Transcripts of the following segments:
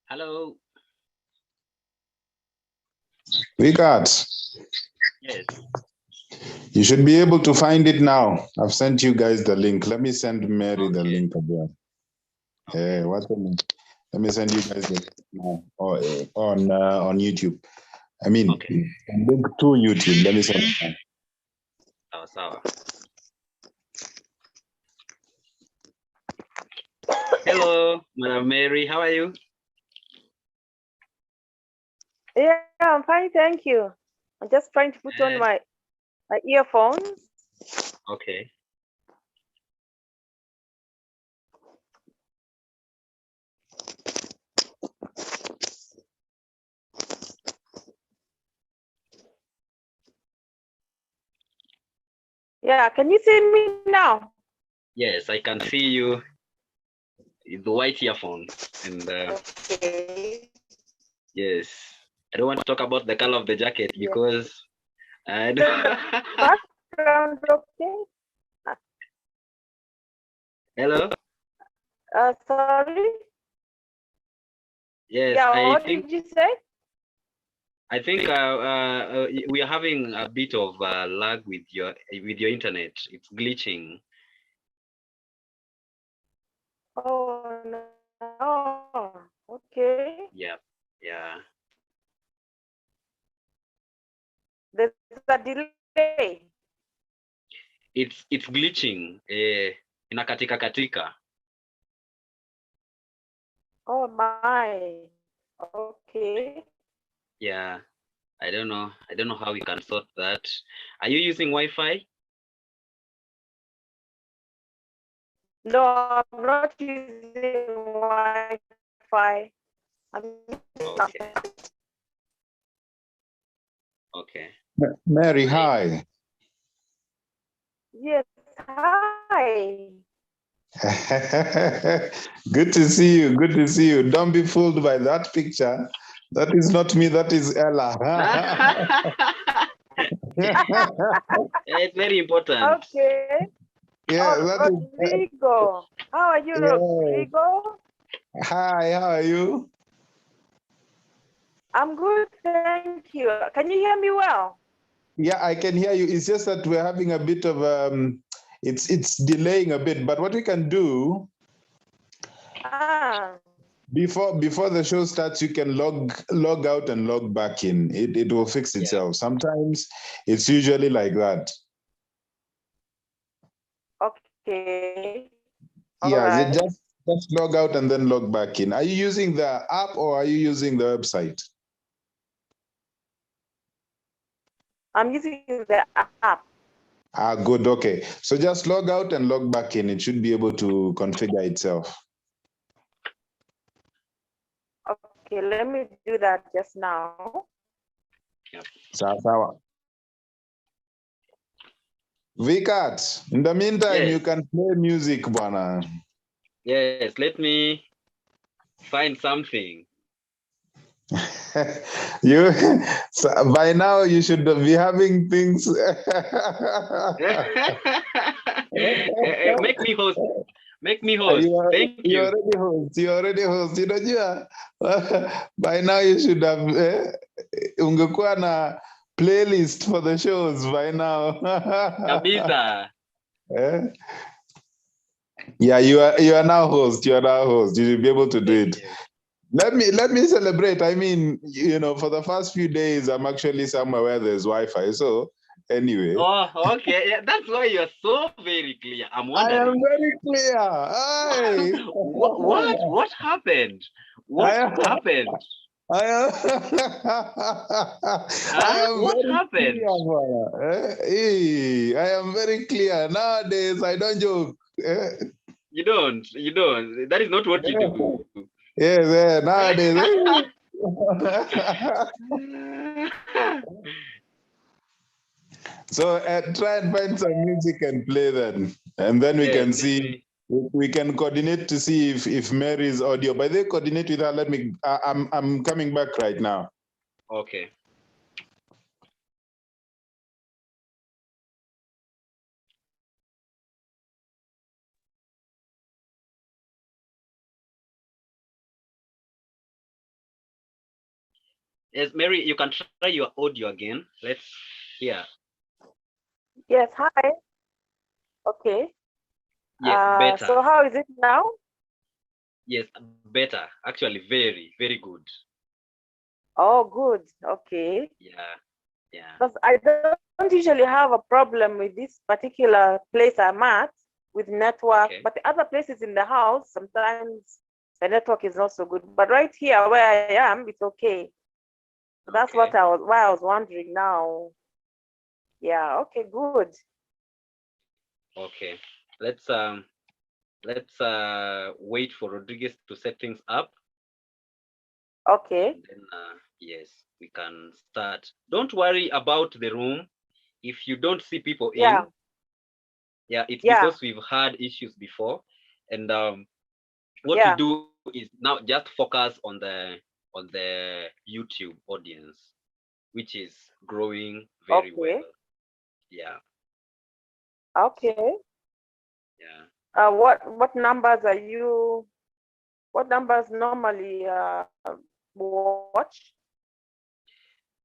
Hello. Viqart. Yes. You should be able to find it now. I've sent you guys the link. Let me send Mary the link again. Okay. Let me send you guys the link now on YouTube. I mean, link to YouTube. Let me send it now. Oh, so. Hello, Madam Mary. How are you? Yeah, I'm fine, thank you. I'm just trying to put on my earphones. Okay. Yeah, can you see me now? Yes, I can see you. The white earphones and okay. Yes, I don't want to talk about the color of the jacket because I background okay. Hello. Sorry. Yes, yeah, what did you say? I think we are having a bit of lag with your internet. It's glitching. Oh no. Okay. Yeah. There's a delay. It's glitching. Inakatika katika. Oh my. Okay. Yeah. I don't know how we can sort that. Are you using Wi-Fi? No, I'm not using Wi-Fi. Okay. Mary, hi. Yes, hi. Good to see you. Good to see you. Don't be fooled by that picture. That is not me. That is Ella. It's very important. Okay. Yeah, Rodrigo. How are you, Rodrigo? Hi, how are you? I'm good, thank you. Can you hear me well? Yeah, I can hear you. It's just that we're having a bit of it's delaying a bit. But what we can do before the show starts, you can log out and log back in. It will fix itself. Sometimes it's usually like that. Okay. Yeah, just log out and then log back in. Are you using the app or are you using the website? I'm using the app. Good. Okay. So just log out and log back in. It should be able to configure itself. Okay, let me do that just now. Sawa. Viqart, in the meantime, you can play music, bwana. Yes, let me find something. By now you should be having things. Make me host. Make me host. Thank you. You already host. You know, by now you should have ungekuwa na playlist for the shows by now. Kabisa. Yeah, you are now host. You are now host. You should be able to do it. Let me celebrate. I mean, you know, for the first few days, I'm actually somewhere where there's Wi-Fi. So anyway. Oh, okay. Yeah, that's why you're so very clear. I'm I am wondering. very clear. Aye. What happened? What happened? I am, I am What very happened? clear. Hey, I am very clear. Nowadays, I don't joke. You don't. That is not what you do. Yes, nowadays. So try and find some music and play then. And then we can see, we can coordinate to see if Mary's audio. By the way, coordinate with her. Let me, I'm coming back right now. Okay. Yes, Mary, you can try your audio again. Let's hear. Yes, hi. Okay. Yes, better. So how is it now? Yes, better. Actually, very, very good. Oh, good. Okay. Yeah. Because I don't usually have a problem with this particular place I'm at with network, but the other places in the house, sometimes the network is not so good. But right here where I am, it's okay. So that's why I was wondering now. Yeah, okay, good. Okay. Let's wait for Rodriguez to set things up. Okay. And then yes, we can start. Don't worry about the room. If you don't see people in, it's because we've had issues before. And what we do is now just focus on the YouTube audience, which is growing very well. Yeah. Okay. Yeah. What numbers are you? What numbers normally watch?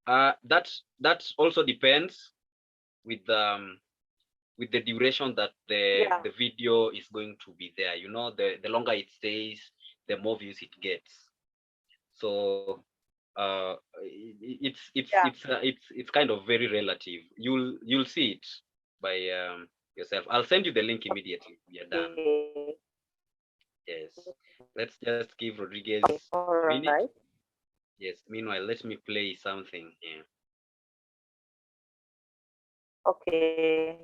That also depends with the duration that the video is going to be there. You know, the longer it stays, the more views it gets. So it's kind of very relative. You'll see it by yourself. I'll send you the link immediately. We are done. Yes. Let's just give Rodriguez a minute. Right. Yes. Meanwhile, let me play something here. Okay.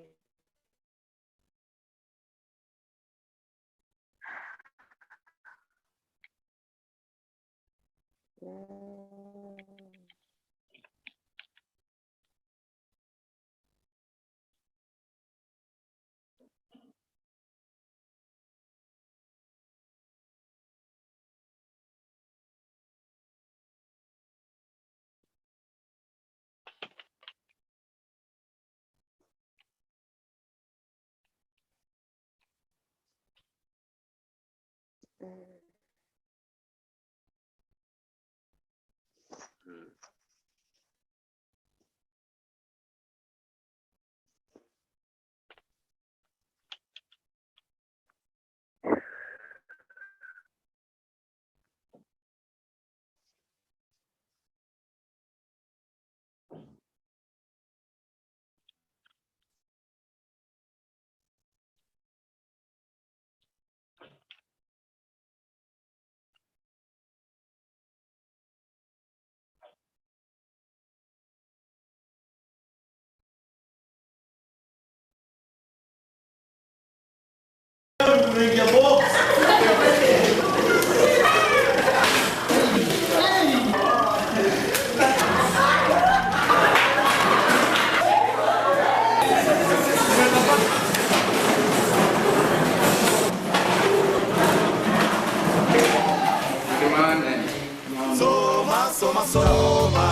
Soma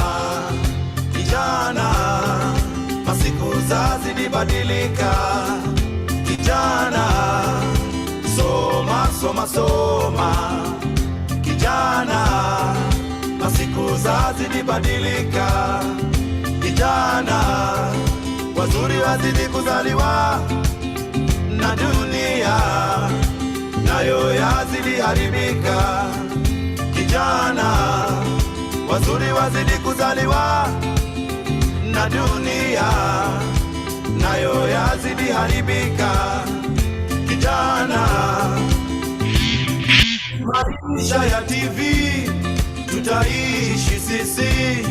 kijana, masiku zazidi badilika. Kijana, soma kijana, masiku zazidi badilika. Kijana, wazuri wazidi kuzaliwa, na dunia nayo yazidi haribika. Kijana, wazuri wazidi kuzaliwa, na dunia haribika. Kijana, maisha ya TV tutaishi sisi,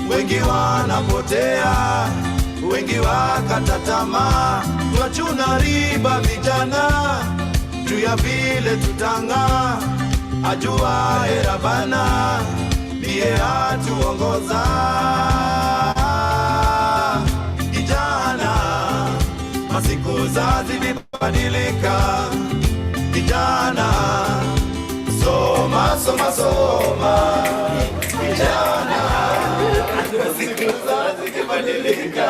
wengi wanapotea, wengi wakata tamaa, twachuna riba vijana, juu ya vile tutanga, ajua Rabana ndiye atuongoza. Kijana, masiku zazidi badilika. Kijana, soma soma soma. Kijana, masiku zazidi badilika.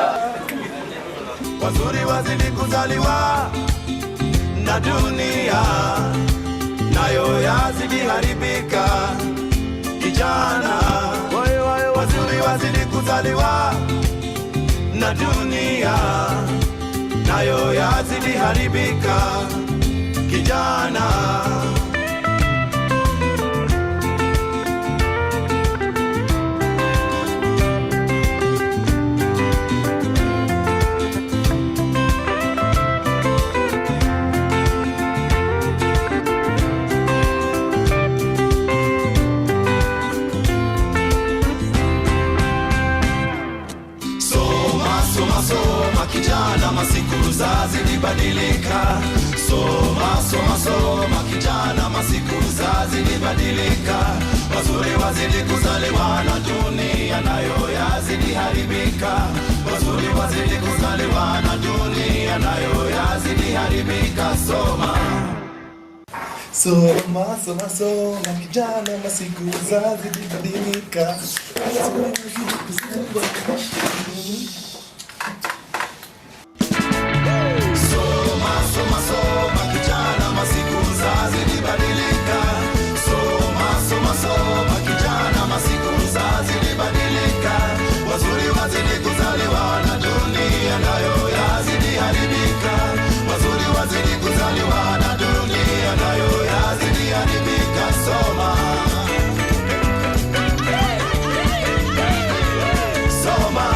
Wazuri wazidi kuzaliwa na dunia nayo yazidi haribika. Kijana, wazuri wazidi kuzaliwa na dunia nayo yazidi haribika. Kijana, kijana, masiku zazidi badilika. Soma soma soma kijana, masiku zazidi badilika. Wazuri wazidi kuzaliwa na dunia nayo yazidi haribika. Wazuri wazidi kuzaliwa na dunia nayo yazidi haribika. Soma soma soma soma kijana, masiku zazidi badilika. Soma soma kijana, masiku zazidi badilika. Soma soma soma kijana, masiku zazidi badilika. Wazuri wazidi kuzaliwa na dunia nayo yazidi haribika. Wazuri wazidi kuzaliwa na dunia nayo yazidi haribika. Soma soma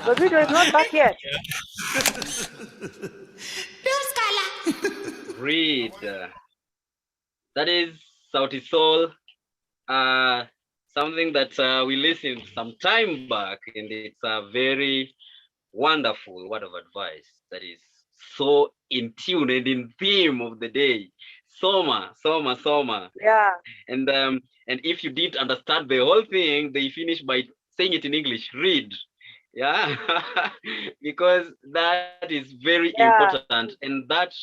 The video is not back yet. Read. That is Sauti Sol. Something that we listened some time back, and it's a very wonderful word of advice that is so in tune and in theme of the day. Soma, soma, soma. Yeah. And if you didn't understand the whole thing, they finish by saying it in English. Read. Yeah. Because that is very important, and that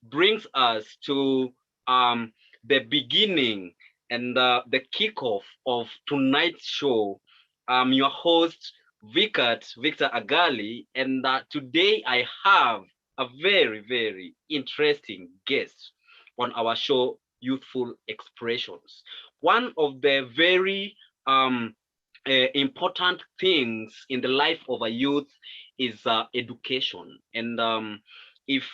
brings us to the beginning and the kickoff of tonight's show. I'm your host, Viqart, Victor Agali, and today I have a very, very interesting guest on our show, Youthful Expressions. One of the very important things in the life of a youth is education. And if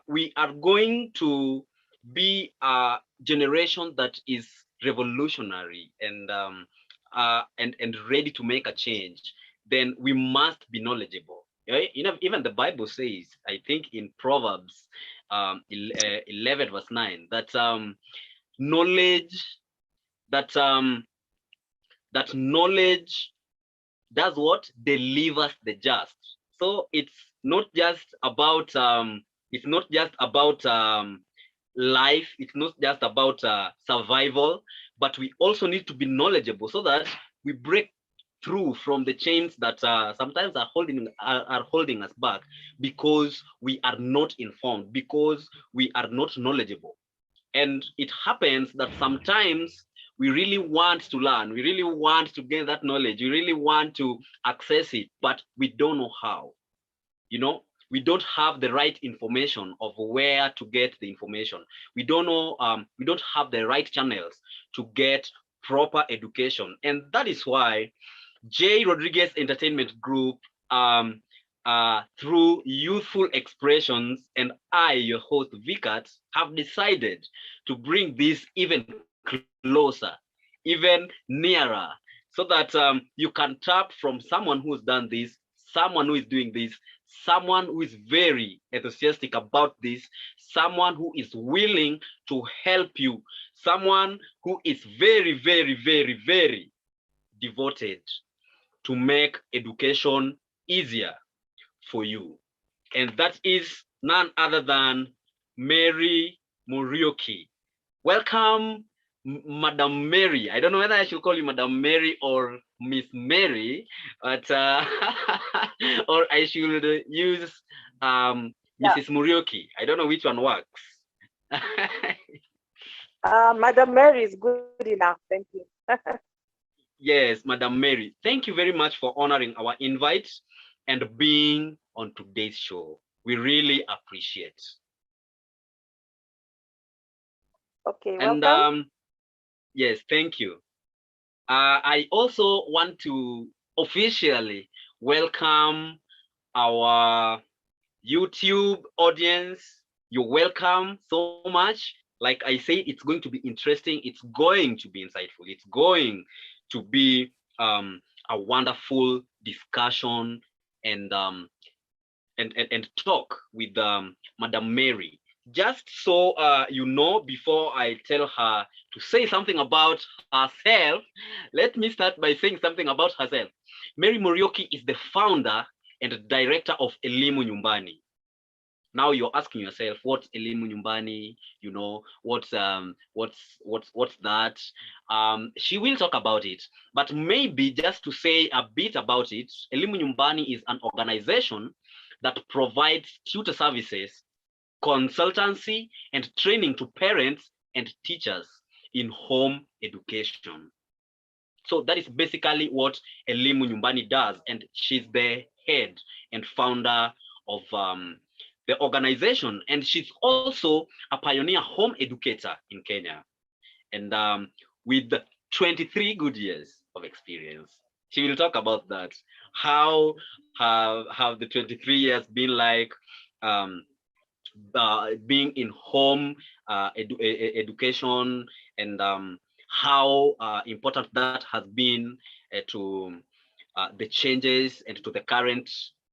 we are going to be a generation that is revolutionary and ready to make a change, then we must be knowledgeable. You know, even the Bible says, I think in Proverbs 11 verse 9, that knowledge does what? Delivers the just. So it's not just about It's not just about life. It's not just about survival, but we also need to be knowledgeable so that we break through from the chains that sometimes are holding us back because we are not informed, because we are not knowledgeable. And it happens that sometimes we really want to learn, we really want to gain that knowledge, we really want to access it, but we don't know how. You know, we don't have the right information of where to get the information. We don't know, we don't have the right channels to get proper education. And that is why J.RODRIGUEZ Entertainment Group, through Youthful Expressions, and I, your host Viqart, have decided to bring this even closer, even nearer, so that you can tap from someone who's done this, someone who is doing this, someone who is very enthusiastic about this, someone who is willing to help you, someone who is very, very, very, very devoted to make education easier for you. And that is none other than Mary Muriuki. Welcome, Madam Mary. I don't know whether I should call you Madam Mary or Miss Mary, but or I should use Mrs. Muriuki. I don't know which one works. Madam Mary is good enough. Thank you. Yes, Madam Mary, thank you very much for honoring our invite and being on today's show. We really appreciate. Okay, and welcome. Yes, thank you. I also want to officially welcome our YouTube audience. You're welcome so much. Like I say, it's going to be interesting. It's going to be insightful. It's going to be a wonderful discussion and talk with Madam Mary. Just so you know, before I tell her to say something about herself, let me start by saying something about herself. Mary Muriuki is the founder and director of Elimu Nyumbani. Now you're asking yourself, what's Elimu Nyumbani? You know, what's that? She will talk about it, but maybe just to say a bit about it, Elimu Nyumbani is an organization that provides tutor services, consultancy, and training to parents and teachers in home education. So that is basically what Elimu Nyumbani does, and she's the head and founder of the organization, and she's also a pioneer home educator in Kenya, and with 23 good years of experience. She will talk about that. How have the 23 years been like being in home education, and how important that has been to the changes and to the current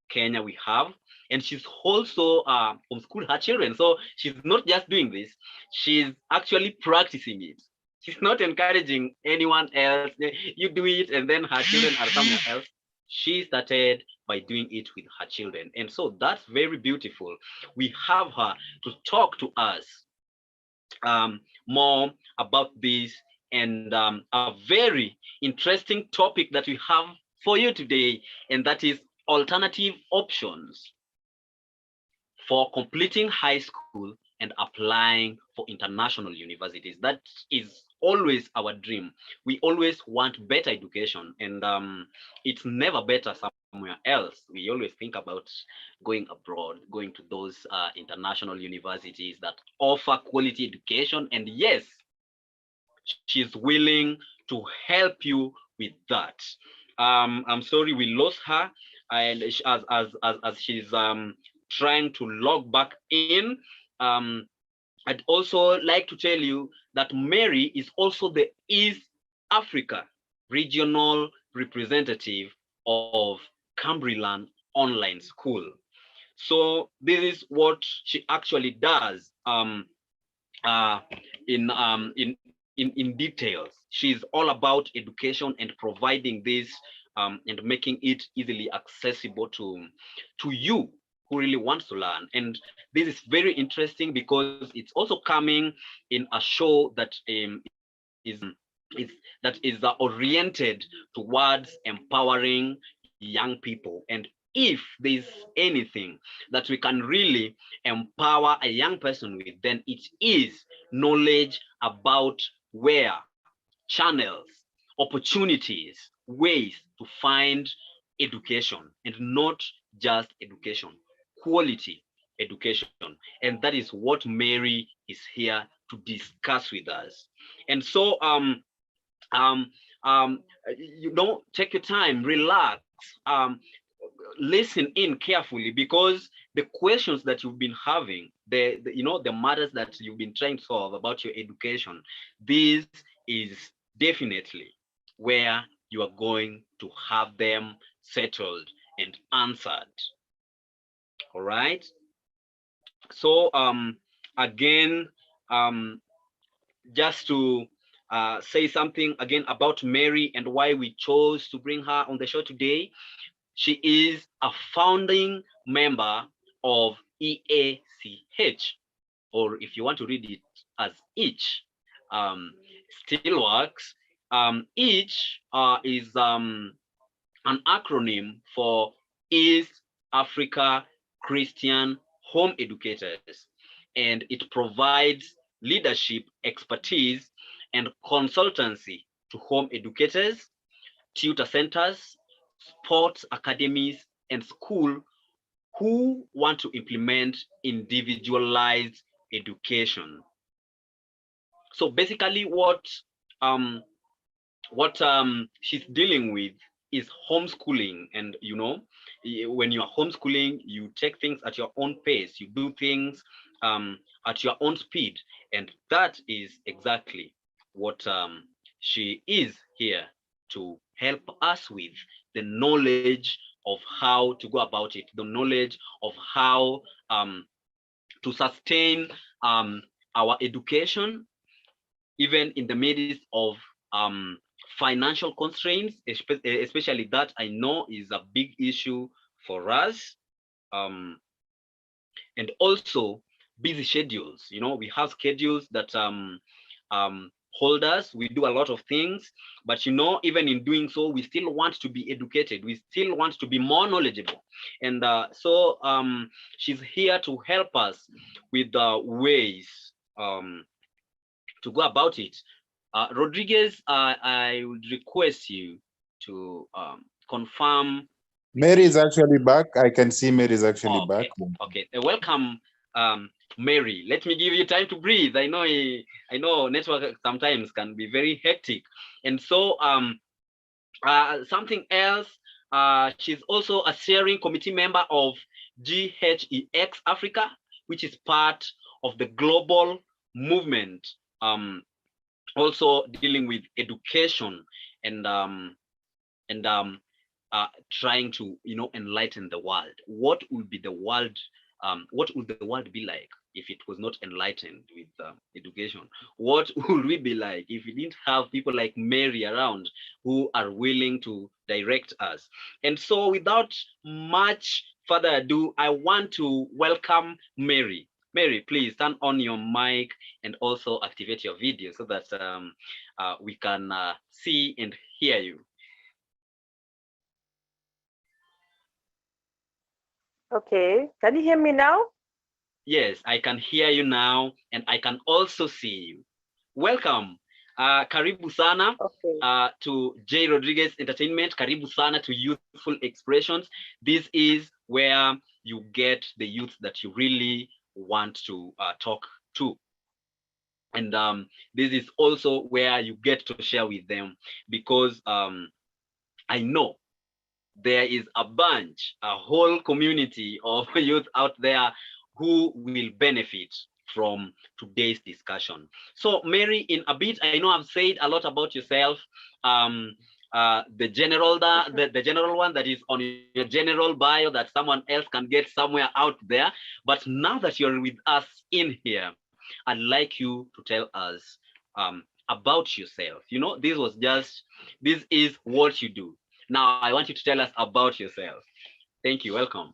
Kenya we have. And she's also homeschooled her children. So she's not just doing this, she's actually practicing it. She's not encouraging anyone else. You do it and then her children are somewhere else. She started by doing it with her children. And so that's very beautiful. We have her to talk to us more about this, and a very interesting topic that we have for you today, and that is alternative options for completing high school and applying for international universities. That is always our dream. We always want better education, and it's never better somewhere else. We always think about going abroad, going to those international universities that offer quality education. And yes, she's willing to help you with that. I'm sorry we lost her, and as she's trying to log back in, I'd also like to tell you that Mary is also the East Africa regional representative of Cambryland Online School. So this is what she actually does in details. She's all about education and providing this and making it easily accessible to you who really wants to learn. And this is very interesting because it's also coming in a show that is oriented towards empowering young people. And if there's anything that we can really empower a young person with, then it is knowledge about where channels, opportunities, ways to find education, and not just education, quality education. And that is what Mary is here to discuss with us. And so take your time, relax, listen in carefully, because the questions that you've been having, the matters that you've been trying to solve about your education, this is definitely where you are going to have them settled and answered. All right. So again, just to say something again about Mary and why we chose to bring her on the show today. She is a founding member of EACH, or if you want to read it as each, still works. Each is an acronym for East Africa Christian Home Educators, and it provides leadership expertise and consultancy to home educators, tutor centers, sports academies, and schools who want to implement individualized education. So basically what she's dealing with is homeschooling. And when you're homeschooling, you take things at your own pace, you do things at your own speed, and that is exactly what she is here to help us with, the knowledge of how to go about it, the knowledge of how to sustain our education, even in the midst of financial constraints, especially that I know is a big issue for us. And also busy schedules. We have schedules that hold us. We do a lot of things, but even in doing so, we still want to be educated. We still want to be more knowledgeable. And so she's here to help us with ways to go about it. Rodriguez, I would request you to confirm. Mary is actually back. I can see Mary is actually back. Okay. Welcome, Mary. Let me give you time to breathe. I know network sometimes can be very hectic. And so something else, she's also a steering committee member of GHEX Africa, which is part of the global movement, also dealing with education and trying to enlighten the world. What would the world be like if it was not enlightened with education? What would we be like if we didn't have people like Mary around who are willing to direct us? And so without much further ado, I want to welcome Mary. Mary, please turn on your mic and also activate your video so that we can see and hear you. Okay, can you hear me now? Yes, I can hear you now, and I can also see you. Welcome. Karibu sana to J.RODRIGUEZ Entertainment. Karibu sana to Youthful Expressions. This is where you get the youth that you really want to talk to. And this is also where you get to share with them, because I know there is a whole community of youth out there who will benefit from today's discussion. So Mary, in a bit, I know I've said a lot about yourself. The general one that is on your general bio that someone else can get somewhere out there. But now that you're with us in here, I'd like you to tell us about yourself. This is what you do. Now I want you to tell us about yourself. Thank you. Welcome.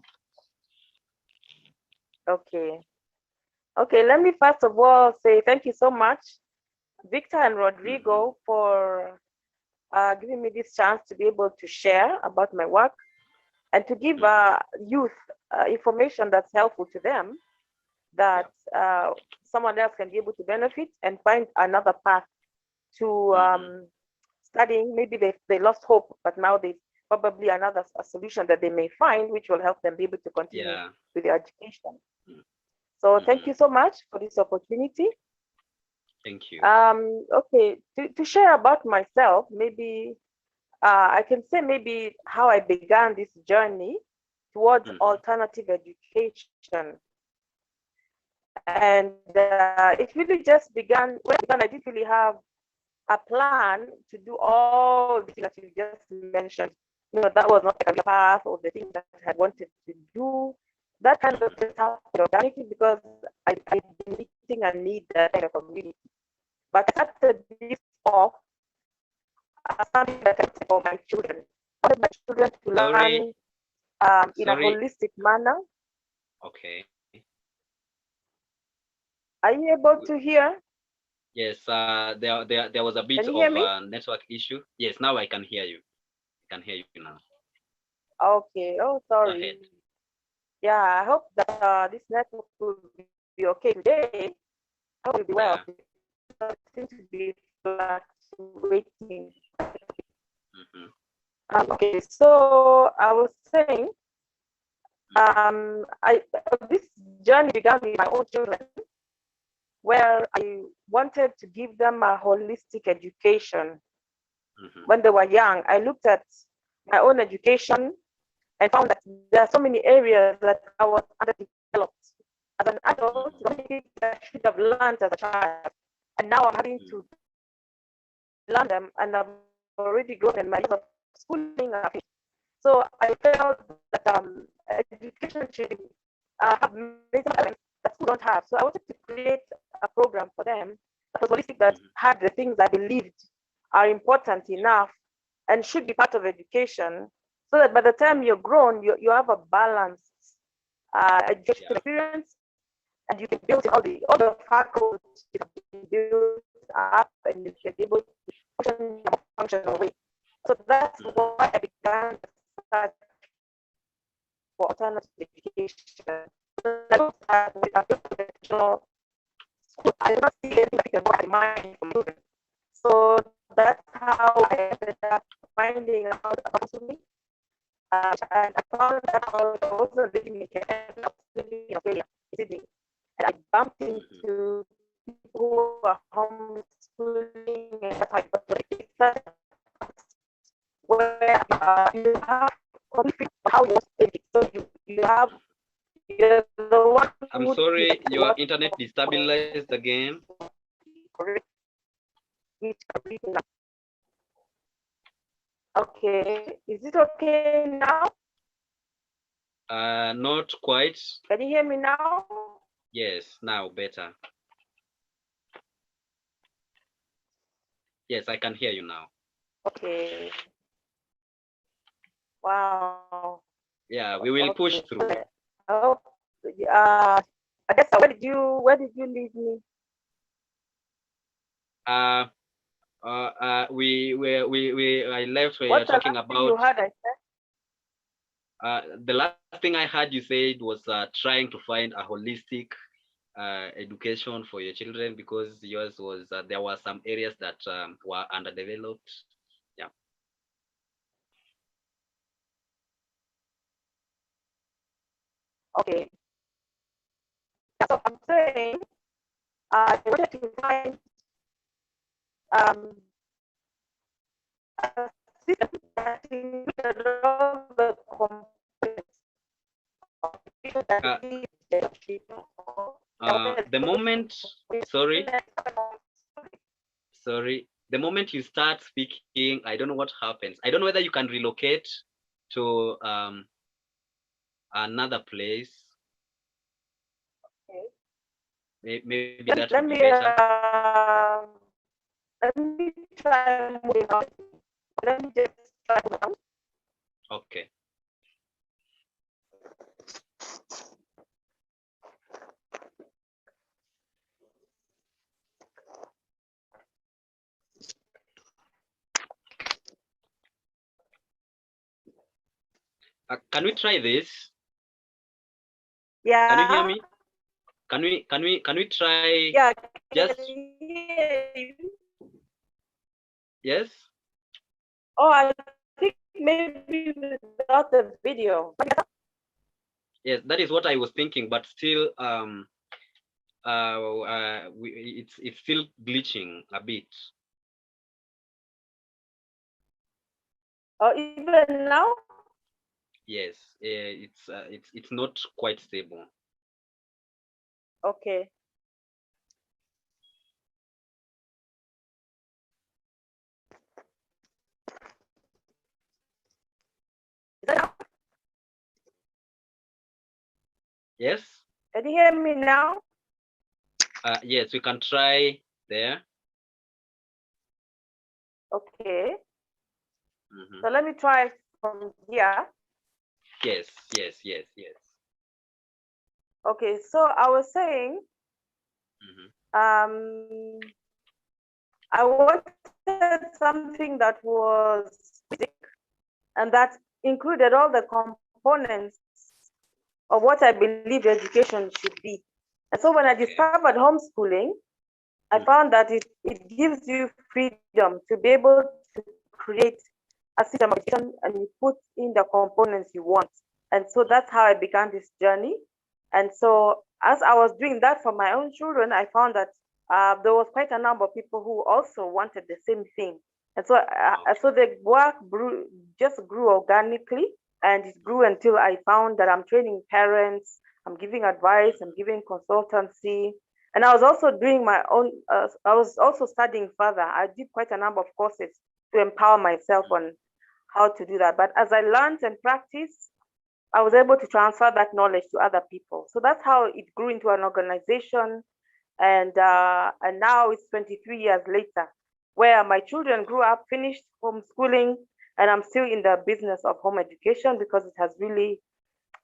Okay. Okay, let me first of all say thank you so much, Victor and Rodrigo, for giving me this chance to be able to share about my work and to give youth information that's helpful to them, that someone else can be able to benefit and find another path to studying. Maybe they lost hope, but now they probably another solution that they may find, which will help them be able to continue with their education. So thank you so much for this opportunity. Thank you. Okay, to share about myself, maybe I can say maybe how I began this journey towards alternative education. And it really just began when I didn't really have a plan to do all the things that you just mentioned. You know, that was not the path or the things that I had wanted to do. That kind of just happened organically because I've been meeting a need that kind of community. But I started this off as something that I did for my children. I wanted my children to learn in a holistic manner. Okay. Are you able to hear? Yes, there was a bit of a network issue. Yes, now I can hear you. I can hear you now. Okay. Oh, sorry. Go ahead. Yeah, I hope that this network will be okay today. I hope it will be well. It seems to be fluctuating. Okay, so I was saying, this journey began with my own children, where I wanted to give them a holistic education. When they were young, I looked at my own education and found that there are so many areas that I was underdeveloped. As an adult, so many things that I should have learned as a child, and now I'm having to learn them, and I've already grown in my years of schooling. So I felt that education should have many elements that schools don't have. So I wanted to create a program for them that was holistic, that had the things I believed are important enough and should be part of education, so that by the time you're grown, you have a balanced education experience, and you can build all the faculties built up, and you can be able to function in a functional way. So that's why I began to search for alternative education. I don't start with a professional school. I do not see anything that can work in mind for children. So that's how I ended up finding out about me. And I found that I was also living in Canada, living in Australia, Sydney. And I bumped into people who are homeschooling, and that's how I got to research, where you have conflict how you think. So you have the one. I'm sorry, your internet destabilized again. Okay, is it okay now? Not quite. Can you hear me now? Yes, now better. Yes, I can hear you now. Okay. Wow. Yeah, we will push through. Oh, I guess where did you leave me? I left where you're talking about. You heard, I said? The last thing I heard you said was trying to find a holistic education for your children, because yours was there were some areas that were underdeveloped. Yeah. Okay. So I'm saying I wanted to find a system that included all the components of the moment, sorry, the moment you start speaking, I don't know what happens. I don't know whether you can relocate to another place. Okay. Maybe that would be better. Let me try moving on. Let me just try now. Okay. Can we try this? Yeah. Can you hear me? Can we try? Yeah. Just yes. Oh, I think maybe without the video. Yes, that is what I was thinking, but still, it's still glitching a bit. Or even now? Yes, it's not quite stable. Okay. Is that now? Yes. Can you hear me now? Yes, we can try there. Okay. So let me try from here. Yes. Okay, so I was saying, I wanted something that was basic and that included all the components of what I believe education should be. And so when I discovered homeschooling, I found that it gives you freedom to be able to create a system of education and you put in the components you want. And so that's how I began this journey. And so as I was doing that for my own children, I found that there was quite a number of people who also wanted the same thing. And so, so the work just grew organically, and it grew until I found that I'm training parents, I'm giving advice, I'm giving consultancy, and I was also doing my own, I was also studying further. I did quite a number of courses to empower myself on how to do that. But as I learned and practiced, I was able to transfer that knowledge to other people. So that's how it grew into an organization. And now it's 23 years later, where my children grew up, finished homeschooling, and I'm still in the business of home education because it has really,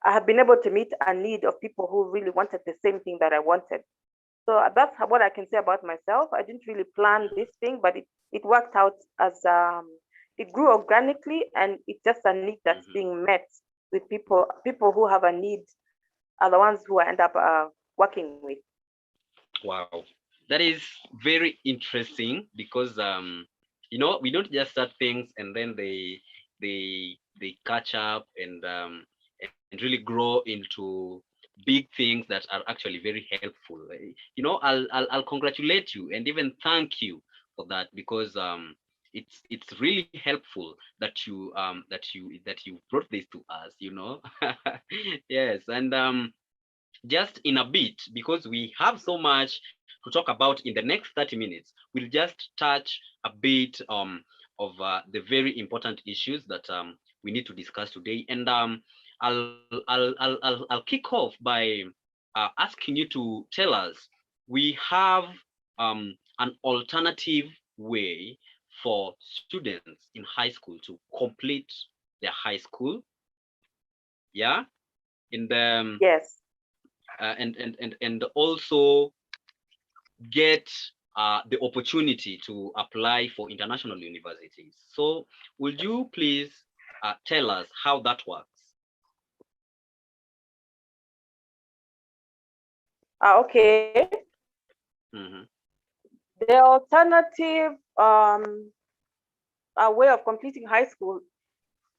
I have been able to meet a need of people who really wanted the same thing that I wanted. So that's what I can say about myself. I didn't really plan this thing, but it worked out as it grew organically, and it's just a need that's being met with people who have a need are the ones who I end up working with. Wow, that is very interesting because you know, we don't just start things and then they catch up and really grow into big things that are actually very helpful. You know, I'll congratulate you and even thank you for that, because it's really helpful that you brought this to us, you know. Yes, and just in a bit, because we have so much to talk about in the next 30 minutes, we'll just touch a bit of the very important issues that we need to discuss today. And I'll kick off by asking you to tell us, we have an alternative way for students in high school to complete their high school. Yeah, in the yes, and also get the opportunity to apply for international universities. So would you please tell us how that works? Okay. The alternative way of completing high school,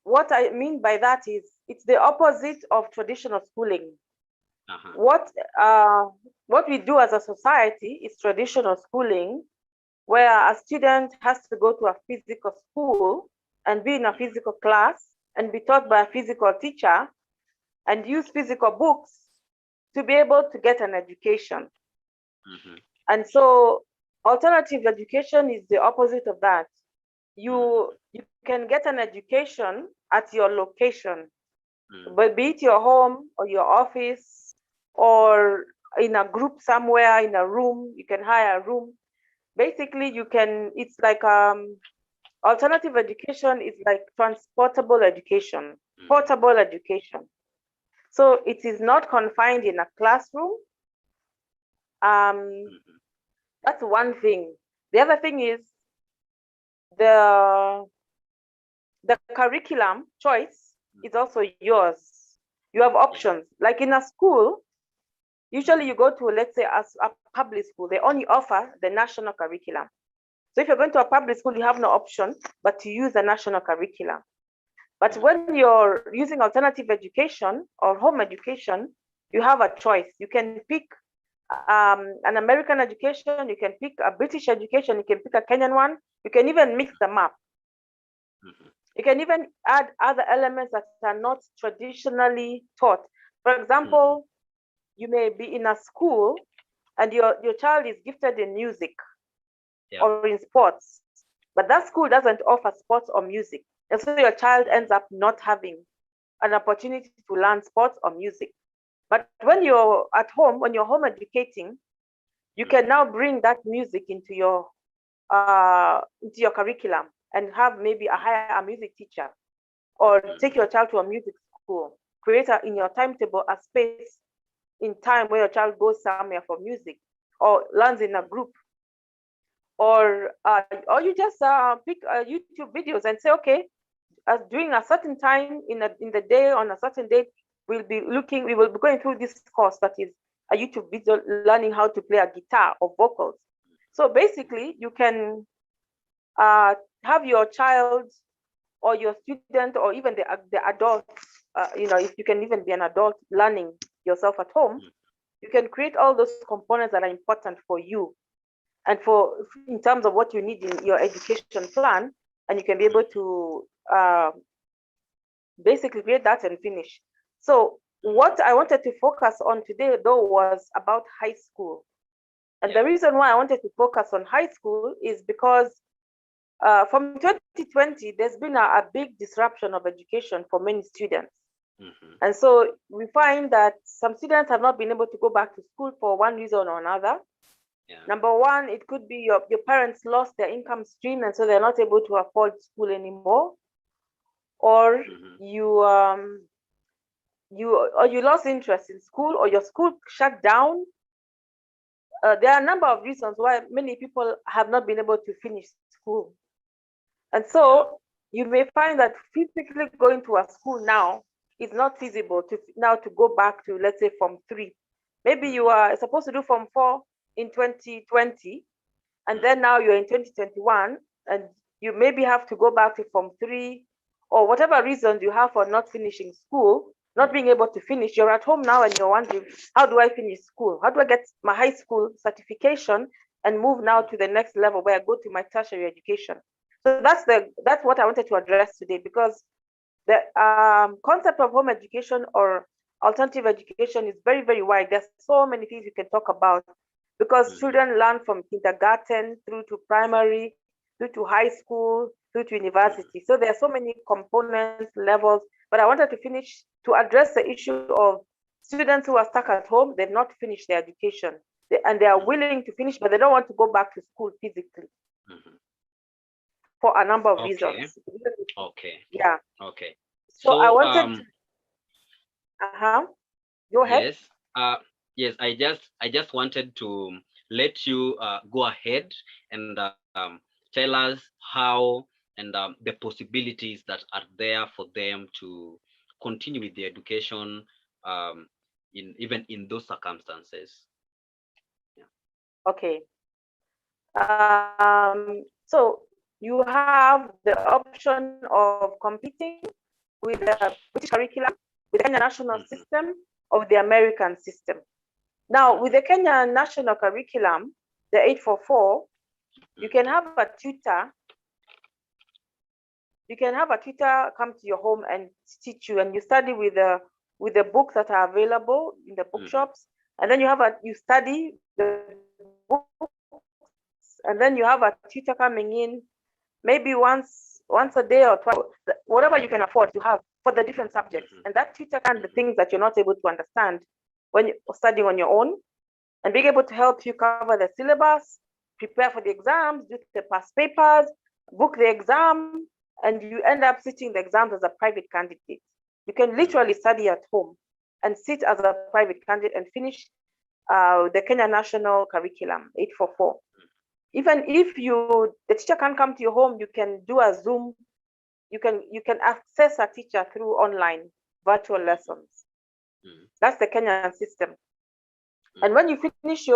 what I mean by that is it's the opposite of traditional schooling. What we do as a society is traditional schooling, where a student has to go to a physical school and be in a physical class and be taught by a physical teacher and use physical books to be able to get an education. And so alternative education is the opposite of that. You can get an education at your location, but be it your home or your office or in a group somewhere, in a room, you can hire a room. Basically, you can, it's like alternative education is like transportable education, portable education. So it is not confined in a classroom. That's one thing. The other thing is the curriculum choice is also yours. You have options. Like in a school, usually you go to, let's say, a public school, they only offer the national curriculum. So if you're going to a public school, you have no option but to use the national curriculum. But when you're using alternative education or home education, you have a choice. You can pick an American education, you can pick a British education, you can pick a Kenyan one, you can even mix them up. You can even add other elements that are not traditionally taught. For example, you may be in a school and your child is gifted in music or in sports, but that school doesn't offer sports or music. And so your child ends up not having an opportunity to learn sports or music. But when you're at home, when you're home educating, you can now bring that music into your curriculum and have maybe a music teacher, or take your child to a music school. Create in your timetable a space in time where your child goes somewhere for music or learns in a group. Or you just pick YouTube videos and say, okay, during a certain time in the day, on a certain date, we will be going through this course that is a YouTube video learning how to play a guitar or vocals. So basically, you can have your child or your student or even the adult, if you can even be an adult learning yourself at home, you can create all those components that are important for you and in terms of what you need in your education plan, and you can be able to basically create that and finish. So what I wanted to focus on today, though, was about high school. And the reason why I wanted to focus on high school is because from 2020, there's been a big disruption of education for many students. And so we find that some students have not been able to go back to school for one reason or another. Number one, it could be your parents lost their income stream, and so they're not able to afford school anymore. Or you lost interest in school, or your school shut down. There are a number of reasons why many people have not been able to finish school. And so you may find that physically going to a school now is not feasible to go back to, let's say, Form 3. Maybe you are supposed to do Form 4 in 2020, and then now you're in 2021, and you maybe have to go back to Form 3, or whatever reasons you have for not finishing school, not being able to finish. You're at home now and you're wondering, how do I finish school? How do I get my high school certification and move now to the next level where I go to my tertiary education? So that's what I wanted to address today, because the concept of home education or alternative education is very, very wide. There's so many things you can talk about, because children learn from kindergarten through to primary, through to high school, through to university. So there are so many components, levels, but I wanted to address the issue of students who are stuck at home. They've not finished their education, and they are willing to finish, but they don't want to go back to school physically for a number of reasons. Okay. Yeah. Okay. So I wanted go ahead. Yes. Yes, I just wanted to let you go ahead and tell us how and the possibilities that are there for them to continue with the education even in those circumstances. Okay. So you have the option of competing with the British curriculum, with the Kenya national system, or the American system. Now, with the Kenya national curriculum, the 844, you can have a tutor. You can have a tutor come to your home and teach you, and you study with the books that are available in the bookshops, and then you study the books, and then you have a tutor coming in, maybe once a day or twice, whatever you can afford to have for the different subjects. And that tutor can the things that you're not able to understand when you're studying on your own, and being able to help you cover the syllabus, prepare for the exams, do the past papers, book the exam, and you end up sitting the exams as a private candidate. You can literally study at home and sit as a private candidate and finish the Kenya national curriculum 844. Even if the teacher can't come to your home, you can do a Zoom you can access a teacher through online virtual lessons. That's the Kenyan system. And when you finish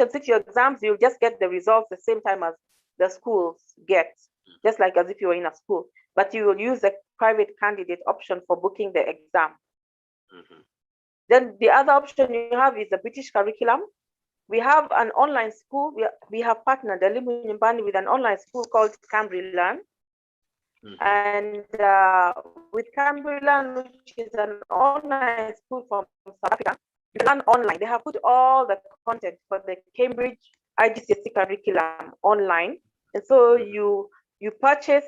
and sit your exams, you just get the results the same time as the schools get, just like as if you were in a school. But you will use the private candidate option for booking the exam. Then the other option you have is the British curriculum. We have an online school. We have partnered Elimu Nyumbani with an online school called Cambry Learn. And with Cambry Learn, which is an online school from South Africa, you learn online. They have put all the content for the Cambridge IGCSE curriculum online. And so you purchase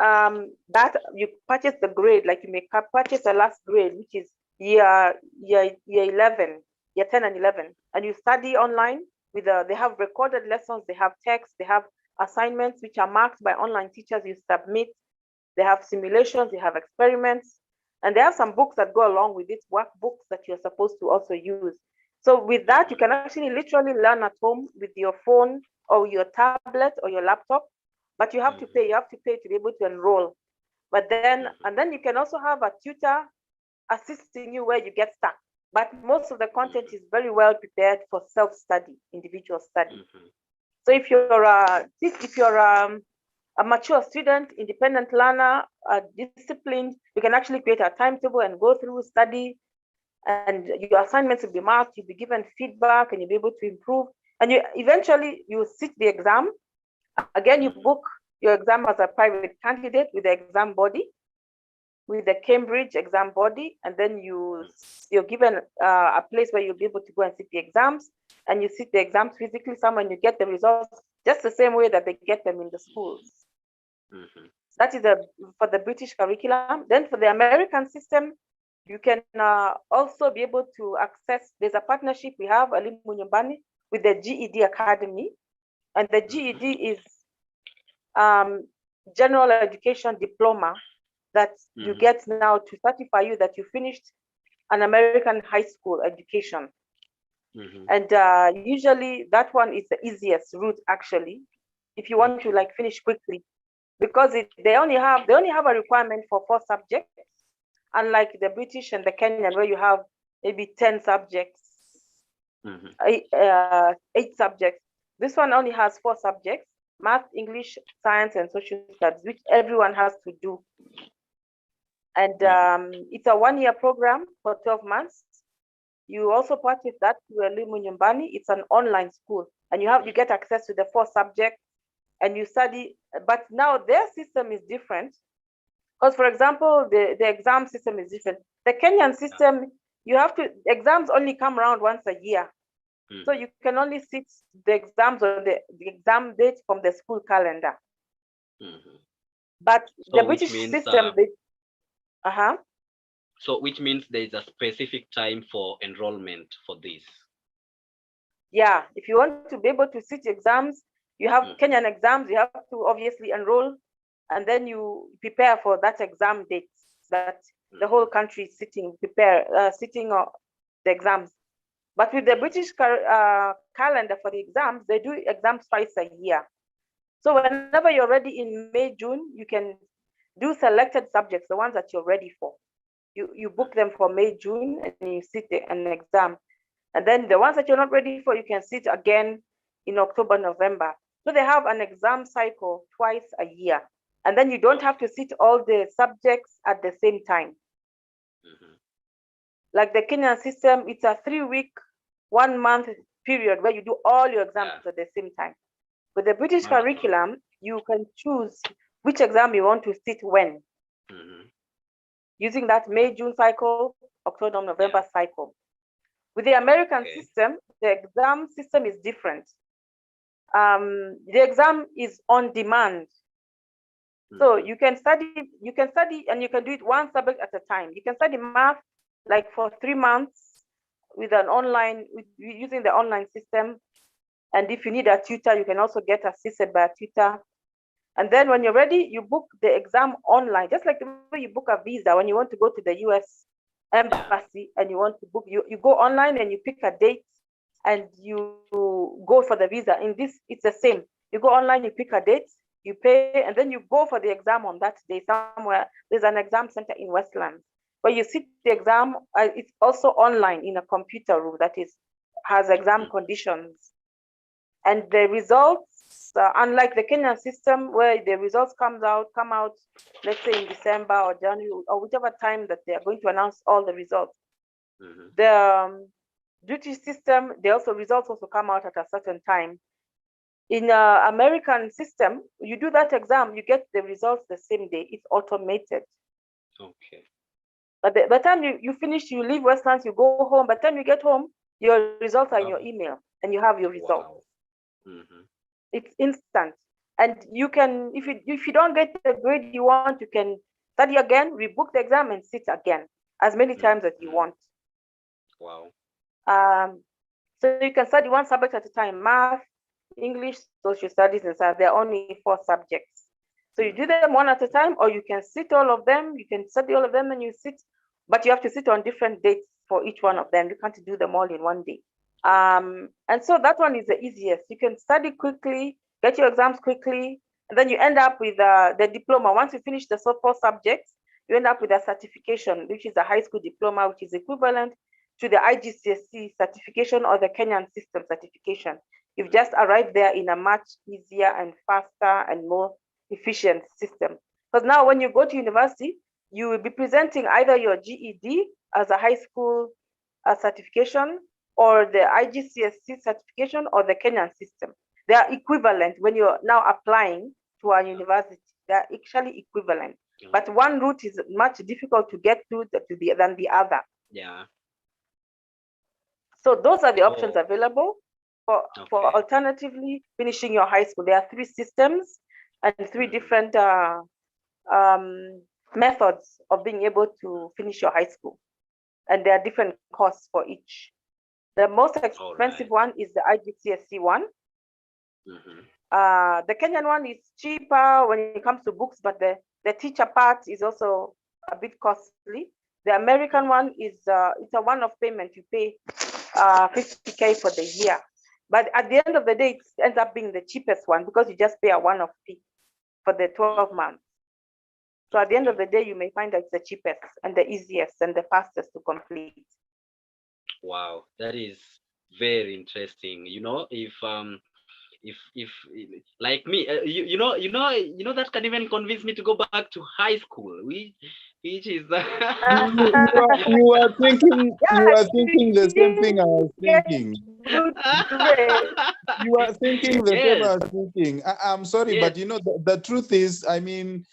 you purchase the grade, like you may purchase the last grade, which is year 11, year 10 and 11, and you study online with they have recorded lessons, they have text, they have assignments which are marked by online teachers. You submit. They have simulations, they have experiments, and they have some books that go along with it, workbooks that you're supposed to also use. So with that, you can actually literally learn at home with your phone or your tablet or your laptop, but you have to pay. You have to pay to be able to enroll. But then, and then you can also have a tutor assisting you where you get stuck. But most of the content is very well prepared for self-study, individual study. So if you're a mature student, independent learner, disciplined, you can actually create a timetable and go through study, and your assignments will be marked. You'll be given feedback, and you'll be able to improve. And eventually you sit the exam. Again, you book your exam as a private candidate with the exam body, with the Cambridge exam body, and then you're given a place where you'll be able to go and sit the exams, and you sit the exams physically somewhere, and you get the results just the same way that they get them in the schools. That is for the British curriculum. Then for the American system, you can also be able to access, there's a partnership we have, Elimu Nyumbani, with the GED Academy, and the GED is General Education Diploma that you get now to certify you that you finished an American high school education. And usually that one is the easiest route, actually, if you want to like finish quickly, because they only have a requirement for 4 subjects, unlike the British and the Kenyan, where you have maybe 10 subjects, 8 subjects. This one only has 4 subjects: math, English, science, and social studies, which everyone has to do. And it's a 1-year program for 12 months. You also purchase that to Elimu Nyumbani. It's an online school, and you get access to the 4 subjects, and you study. But now their system is different, because, for example, the exam system is different. The Kenyan system, exams only come around once a year, so you can only sit the exams on the exam date from the school calendar. But so the British system, so which means there is a specific time for enrollment for this. Yeah, if you want to be able to sit exams, you have Kenyan exams, you have to obviously enroll, and then you prepare for that exam date that the whole country is sitting the exams. But with the British calendar for the exams, they do exams twice a year. So whenever you're ready in May, June, you can do selected subjects, the ones that you're ready for. You book them for May, June, and you sit an exam. And then the ones that you're not ready for, you can sit again in October, November. So they have an exam cycle twice a year. And then you don't have to sit all the subjects at the same time. Like the Kenyan system, it's a 3-week, 1-month period where you do all your exams at the same time. With the British curriculum, you can choose which exam you want to sit when. Using that May, June cycle, October, November cycle. With the American system, the exam system is different. The exam is on demand. So you can study, and you can do it 1 subject at a time. You can study math like for 3 months with using the online system. And if you need a tutor, you can also get assisted by a tutor. And then when you're ready, you book the exam online, just like the way you book a visa when you want to go to the US embassy and you want to book, you go online and you pick a date and you go for the visa. In this, it's the same. You go online, you pick a date, You pay, and then you go for the exam on that day somewhere. There's an exam center in Westland where you sit the exam. It's also online in a computer room that has exam conditions. And the results, unlike the Kenyan system where the results come out, let's say in December or January or whichever time that they are going to announce all the results. The duty system, results also come out at a certain time. In American system, you do that exam, you get the results the same day. It's automated. Okay. But by the time you finish, you leave Westlands, you go home. By the time you get home, your results are in your email, and you have your results. Wow. It's instant, and you can, if you don't get the grade you want, you can study again, rebook the exam, and sit again as many times as you want. Wow. So you can study one subject at a time: math, English, social studies, and science. There are only 4 subjects. So you do them one at a time, or you can sit all of them. You can study all of them and you sit, but you have to sit on different dates for each one of them. You can't do them all in one day. And so that one is the easiest. You can study quickly, get your exams quickly, and then you end up with the diploma. Once you finish the 4 subjects, you end up with a certification, which is a high school diploma, which is equivalent to the IGCSE certification or the Kenyan system certification. You've just arrived there in a much easier and faster and more efficient system. Because now when you go to university, you will be presenting either your GED as a high school certification, or the IGCSE certification, or the Kenyan system. They are equivalent when you're now applying to a university. They are actually equivalent. But one route is much difficult to get to than the other. Yeah. So those are the options available for alternatively finishing your high school. There are 3 systems and 3 different methods of being able to finish your high school. And there are different costs for each. The most expensive one is the IGCSE one. The Kenyan one is cheaper when it comes to books, but the teacher part is also a bit costly. The American one is it's a one-off payment. You pay 50K for the year. But at the end of the day, it ends up being the cheapest one because you just pay a one-off fee for the 12 months. So at the end of the day, you may find that it's the cheapest and the easiest and the fastest to complete. Wow, that is very interesting. You know, if like me, you know that can even convince me to go back to high school, which is you are thinking the same thing I was thinking. You are thinking the same I was thinking. I'm sorry, but you know the truth is, I mean,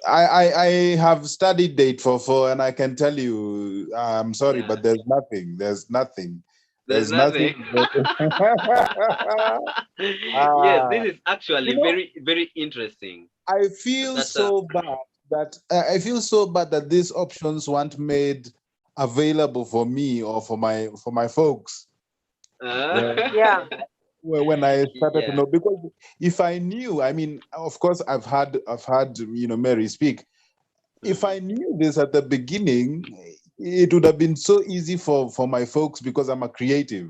I have studied date for 4, and I can tell you, I'm sorry, but there's nothing. There's nothing. There's nothing. Yes, this is actually very interesting. I feel so bad that these options weren't made available for me or for my folks. When I started to know, because if I knew, I mean, of course, I've had Mary speak. If I knew this at the beginning, it would have been so easy for my folks, because I'm a creative.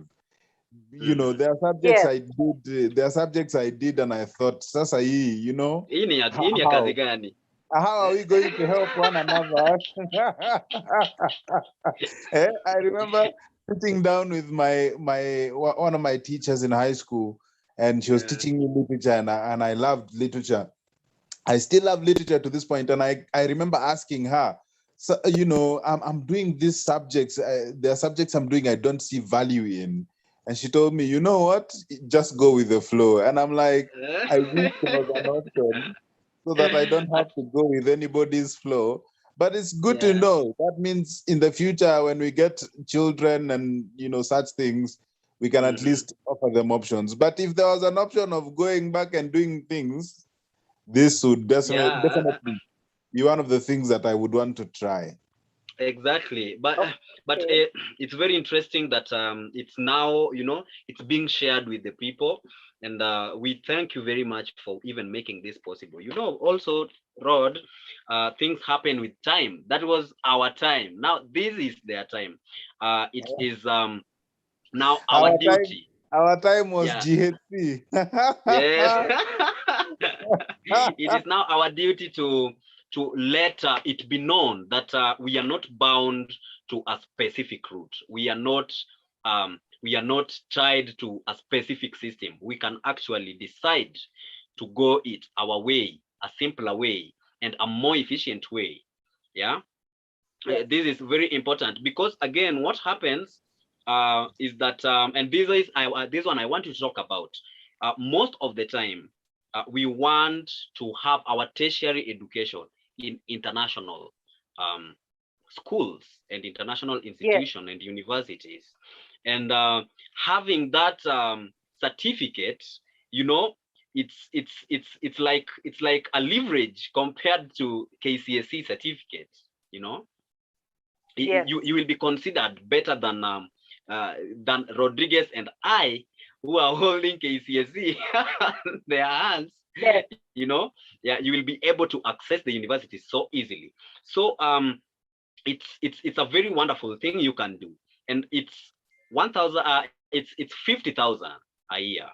You know, there are subjects I did, and I thought, sasa hii, you know, how are we going to help one another? I remember sitting down with one of my teachers in high school, and she was teaching me literature, and I loved literature. I still love literature to this point, and I remember asking her, so, you know, I'm doing these subjects. There are subjects I'm doing I don't see value in. And she told me, you know what, just go with the flow. And I'm like, I wish there was an option so that I don't have to go with anybody's flow. But it's good to know. That means in the future, when we get children and, you know, such things, we can at least offer them options. But if there was an option of going back and doing things, this would definitely be one of the things that I would want to try. Exactly, but it's very interesting that it's now, you know, it's being shared with the people, and we thank you very much for even making this possible. You know, also, Rod, things happen with time. That was our time. Now this is their time. It is now our duty. Our time was GHC. Yes. It is now our duty to let it be known that we are not bound to a specific route. We are not tied to a specific system. We can actually decide to go it our way, a simpler way, and a more efficient way. Yeah. Yes. This is very important, because again, what happens is that, and this one I want to talk about. Most of the time, we want to have our tertiary education in international schools and international institutions and universities, and having that certificate, you know, it's like a leverage compared to KCSE certificates. You know, you will be considered better than Rodriguez and I, who are holding KCSE their hands. You know, yeah, you will be able to access the university so easily. So it's a very wonderful thing you can do, and it's 1,000. It's 50,000 a year,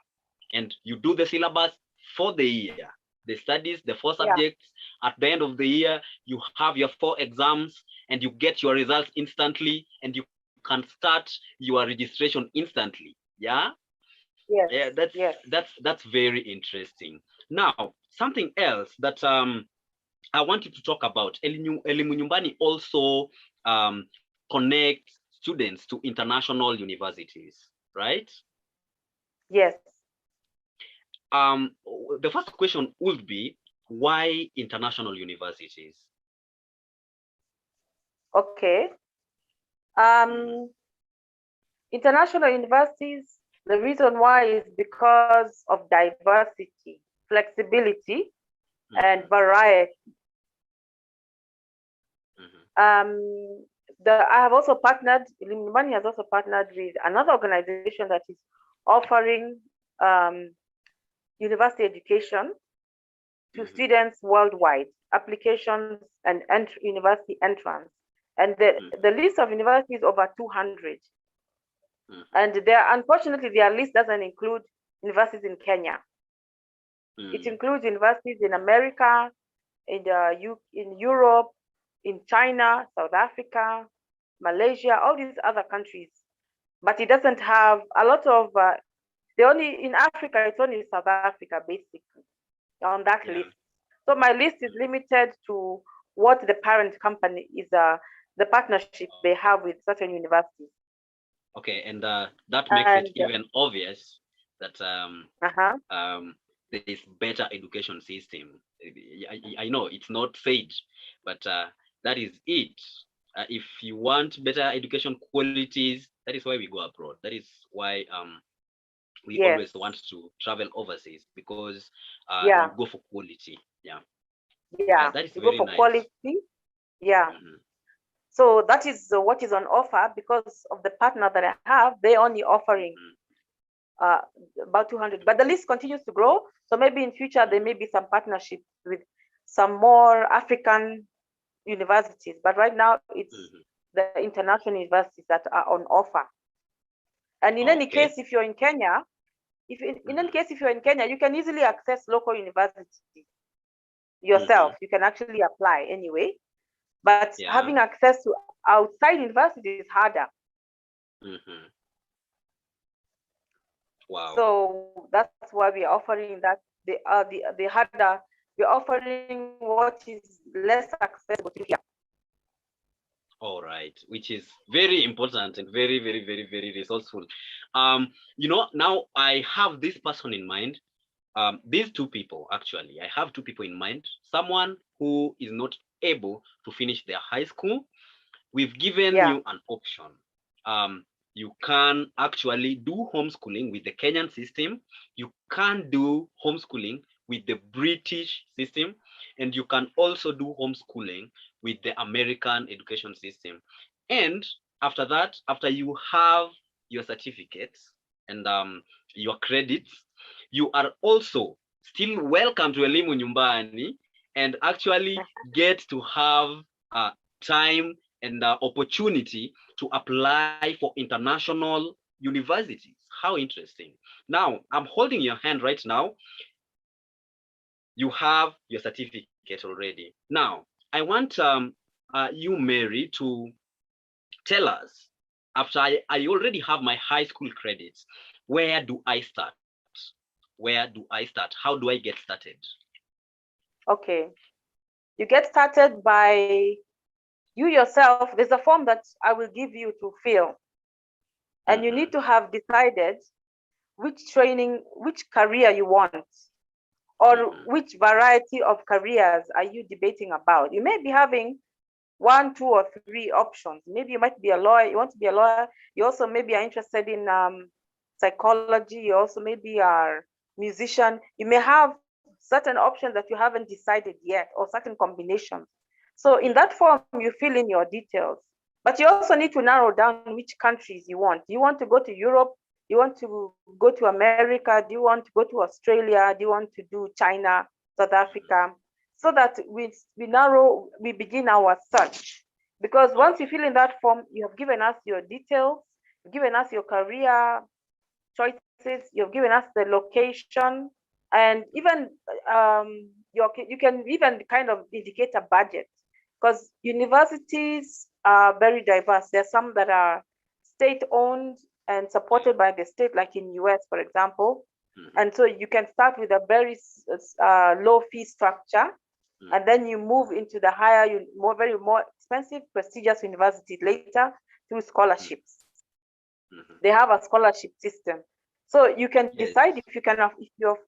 and you do the syllabus for the year, the studies, the 4 subjects. At the end of the year, you have your 4 exams, and you get your results instantly, and you can start your registration instantly. Yeah. Yeah, that's very interesting. Now, something else that I wanted to talk about. Elimu Nyumbani also connects students to international universities, right? Yes. The first question would be, why international universities? Okay. International universities, the reason why is because of diversity, flexibility, and variety. I have also partnered, Limani has also partnered with another organization that is offering university education to students worldwide, applications and university entrance. And the list of universities is over 200. And unfortunately, their list doesn't include universities in Kenya. It includes universities in America, in Europe, in China, South Africa, Malaysia, all these other countries. But it doesn't have a lot of, in Africa, it's only South Africa, basically, on that list. So my list is limited to what the parent company is, the partnership they have with certain universities. Okay, and that makes it even obvious that there is better education system. I know it's not said, but that is it. If you want better education qualities, that is why we go abroad. That is why we always want to travel overseas, because you go for quality. That is very nice. Quality. So that is what is on offer. Because of the partner that I have, they only offering about 200, but the list continues to grow. So maybe in future there may be some partnerships with some more African universities, but right now it's the international universities that are on offer. And in any case, if you're in Kenya, if you're in Kenya, you can easily access local universities yourself. You can actually apply anyway, but having access to outside universities is harder. Wow. So that's why we're offering that. The harder, we're offering what is less accessible to here. All right, which is very important and very, very, very, very resourceful. You know, now I have this person in mind. These 2 people, actually, I have 2 people in mind. Someone who is not able to finish their high school. We've given you an option. You can actually do homeschooling with the Kenyan system. You can do homeschooling with the British system, and you can also do homeschooling with the American education system. And after that, after you have your certificates and your credits, you are also still welcome to Elimu Nyumbani, and actually get to have time and opportunity to apply for international universities. How interesting. Now, I'm holding your hand right now. you have your certificate already. Now, I want you, Mary, to tell us, after I already have my high school credits, where do I start? Where do I start? How do I get started? Okay. You get started by you yourself. There's a form that I will give you to fill. And you need to have decided which training, which career you want, or which variety of careers are you debating about. You may be having 1, 2, or 3 options. Maybe you might be a lawyer, you want to be a lawyer. You also maybe are interested in psychology. You also maybe are a musician. You may have certain options that you haven't decided yet, or certain combinations. So in that form, you fill in your details. But you also need to narrow down which countries you want. Do you want to go to Europe? Do you want to go to America? Do you want to go to Australia? Do you want to do China, South Africa? So that we begin our search. Because once you fill in that form, you have given us your details, you've given us your career choices, you've given us the location, and even you can even kind of indicate a budget, because universities are very diverse. There are some that are state-owned and supported by the state, like in US, for example. And so you can start with a very low fee structure, and then you move into the higher, more expensive, prestigious universities later through scholarships. They have a scholarship system, so you can decide if you can,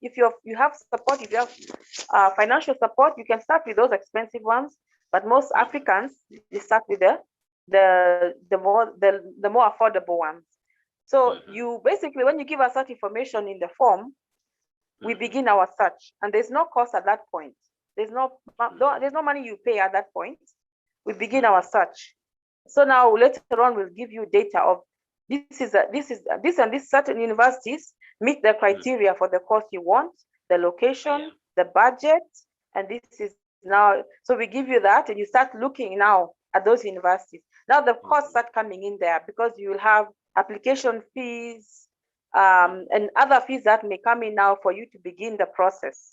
if you have support, if you have financial support, you can start with those expensive ones. But most Africans, they start with the more affordable ones. So you basically, when you give us that information in the form, we begin our search, and there's no cost at that point. There's no money you pay at that point. We begin our search. So now later on, we'll give you data of this and this certain universities meet the criteria for the course you want, the location, the budget, and this is now. So we give you that, and you start looking now at those universities. Now the costs start coming in there, because you will have application fees and other fees that may come in now for you to begin the process.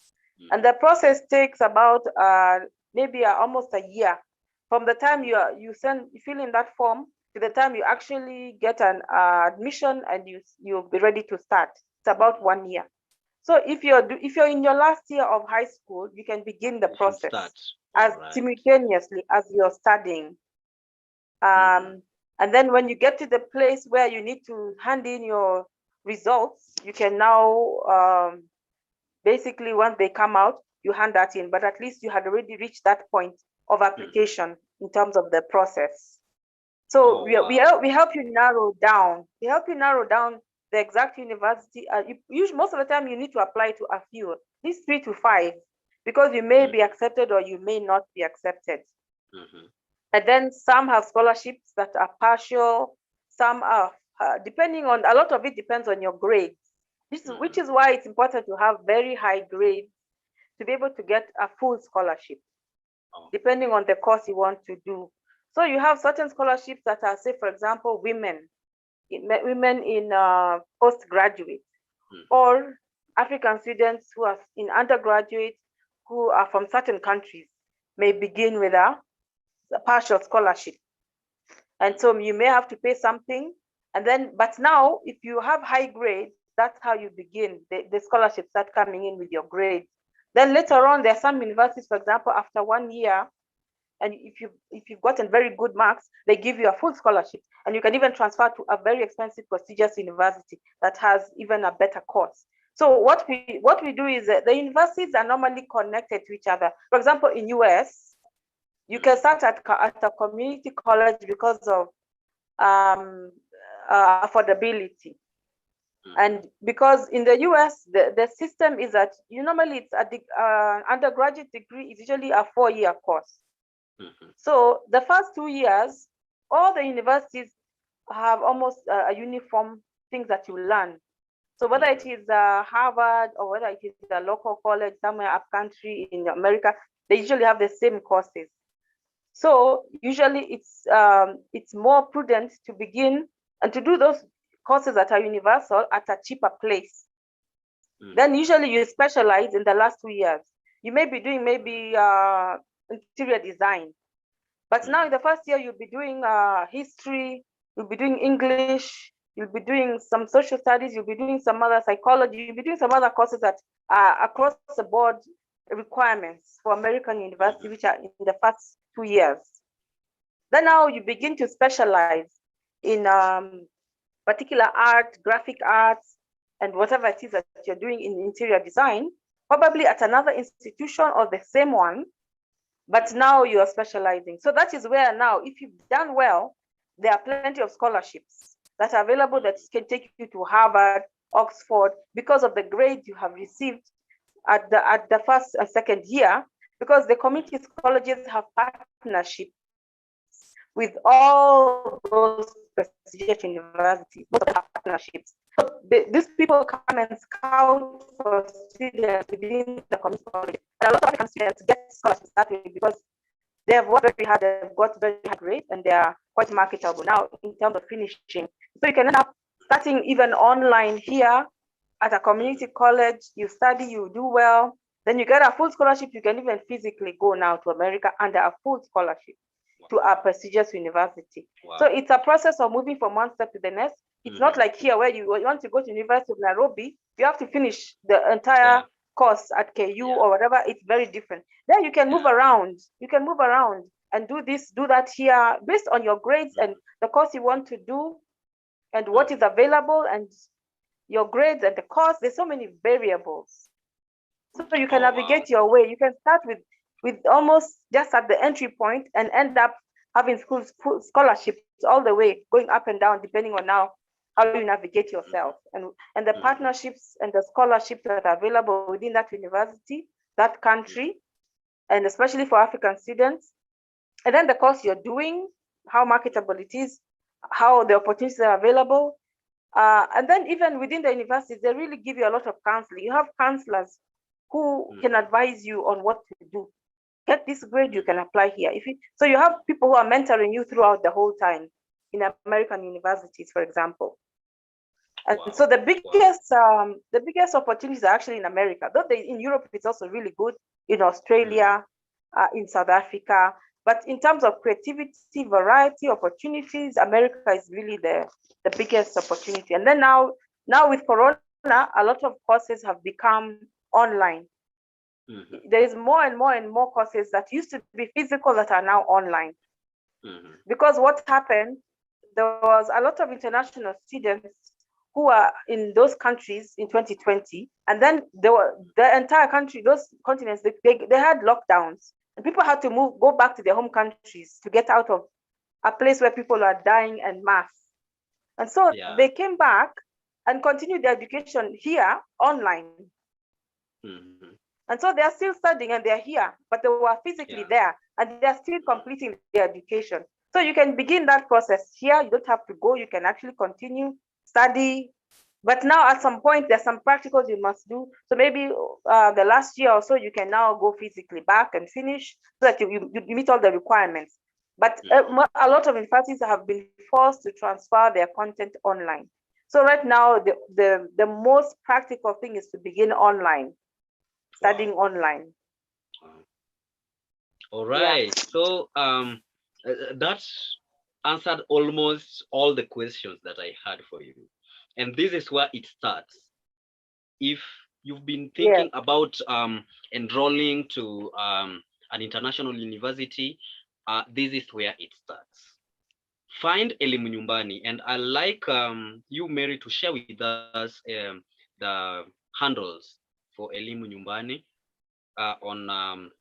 And the process takes about maybe almost a year from the time you fill in that form to the time you actually get an admission and you'll be ready to start. It's about 1 year. So if you're in your last year of high school, you can begin the process simultaneously as you're studying. And then when you get to the place where you need to hand in your results, you can now basically, once they come out, you hand that in, but at least you had already reached that point of application in terms of the process. So we help you narrow down. We help you narrow down the exact university. Most of the time, you need to apply to a few, at least 3 to 5, because you may be accepted or you may not be accepted. And then some have scholarships that are partial. Some are depending on, a lot of it depends on your grades. Which is why it's important to have very high grades to be able to get a full scholarship, depending on the course you want to do. So you have certain scholarships that are, say, for example, women in postgraduate, or African students who are in undergraduate who are from certain countries may begin with a partial scholarship. And so you may have to pay something. And then, but now, if you have high grades, that's how you begin. The scholarships start coming in with your grades. Then later on, there are some universities, for example, after 1 year, and if you've gotten very good marks, they give you a full scholarship, and you can even transfer to a very expensive, prestigious university that has even a better course. So what we do is that the universities are normally connected to each other. For example, in US, you can start at a community college because of affordability. And because in the US, the system is that normally it's undergraduate degree is usually a 4-year course. So the first 2 years, all the universities have almost a uniform things that you learn. So whether it is Harvard or whether it is a local college somewhere up country in America, they usually have the same courses. So usually it's more prudent to begin and to do those courses that are universal at a cheaper place. Then usually you specialize in the last 2 years. you may be doing maybe interior design. But now in the first year, you'll be doing history, you'll be doing English, you'll be doing some social studies, you'll be doing some other psychology, you'll be doing some other courses that are across the board requirements for American university, which are in the first 2 years. Then now you begin to specialize in particular art, graphic arts, and whatever it is that you're doing in interior design, probably at another institution or the same one, but now you are specializing. So that is where now, if you've done well, there are plenty of scholarships that are available that can take you to Harvard, Oxford, because of the grades you have received at the first and second year, because the community colleges have partnerships with all those prestigious universities, most of them have partnerships. So these people come and scout for students within the community college. And a lot of African students get scholarships that way because they have worked very hard, they've got very high grades, and they are quite marketable now in terms of finishing. So you can end up starting even online here at a community college, you study, you do well, then you get a full scholarship. You can even physically go now to America under a full scholarship to a prestigious university. Wow. So it's a process of moving from one step to the next. It's not like here where you want to go to University of Nairobi, you have to finish the entire course at KU or whatever. It's very different. There you can move around. You can move around and do this, do that here, based on your grades and the course you want to do and what is available and your grades and the cost. There's so many variables. So you can navigate your way. You can start with almost just at the entry point and end up having scholarships all the way, going up and down, depending on how you navigate yourself. And the partnerships and the scholarships that are available within that university, that country, and especially for African students. And then the course you're doing, how marketable it is, how the opportunities are available. And then even within the universities, they really give you a lot of counseling. You have counselors who can advise you on what to do. Get this grade, you can apply here. So you have people who are mentoring you throughout the whole time in American universities, for example. And so the biggest opportunities are actually in America. Though in Europe, it's also really good, in Australia, in South Africa. But in terms of creativity, variety, opportunities, America is really the biggest opportunity. And then now with Corona, a lot of courses have become online. There is more and more courses that used to be physical that are now online. Because what happened, there was a lot of international students who are in those countries in 2020, and then the entire country, those continents, they had lockdowns, and people had to go back to their home countries to get out of a place where people are dying en masse. And so they came back and continued their education here online. And so they are still studying and they're here, but they were physically there and they're still completing their education. So you can begin that process here. You don't have to go. You can actually continue study. But now at some point, there's some practicals you must do. So maybe the last year or so, you can now go physically back and finish so that you meet all the requirements. But a lot of universities have been forced to transfer their content online. So right now, the most practical thing is to begin online. Studying online. All right. So that answered almost all the questions that I had for you. And this is where it starts. If you've been thinking about enrolling to an international university, this is where it starts. Find Elimu Nyumbani. And I like you, Mary, to share with us the handles for Elimu Nyumbani on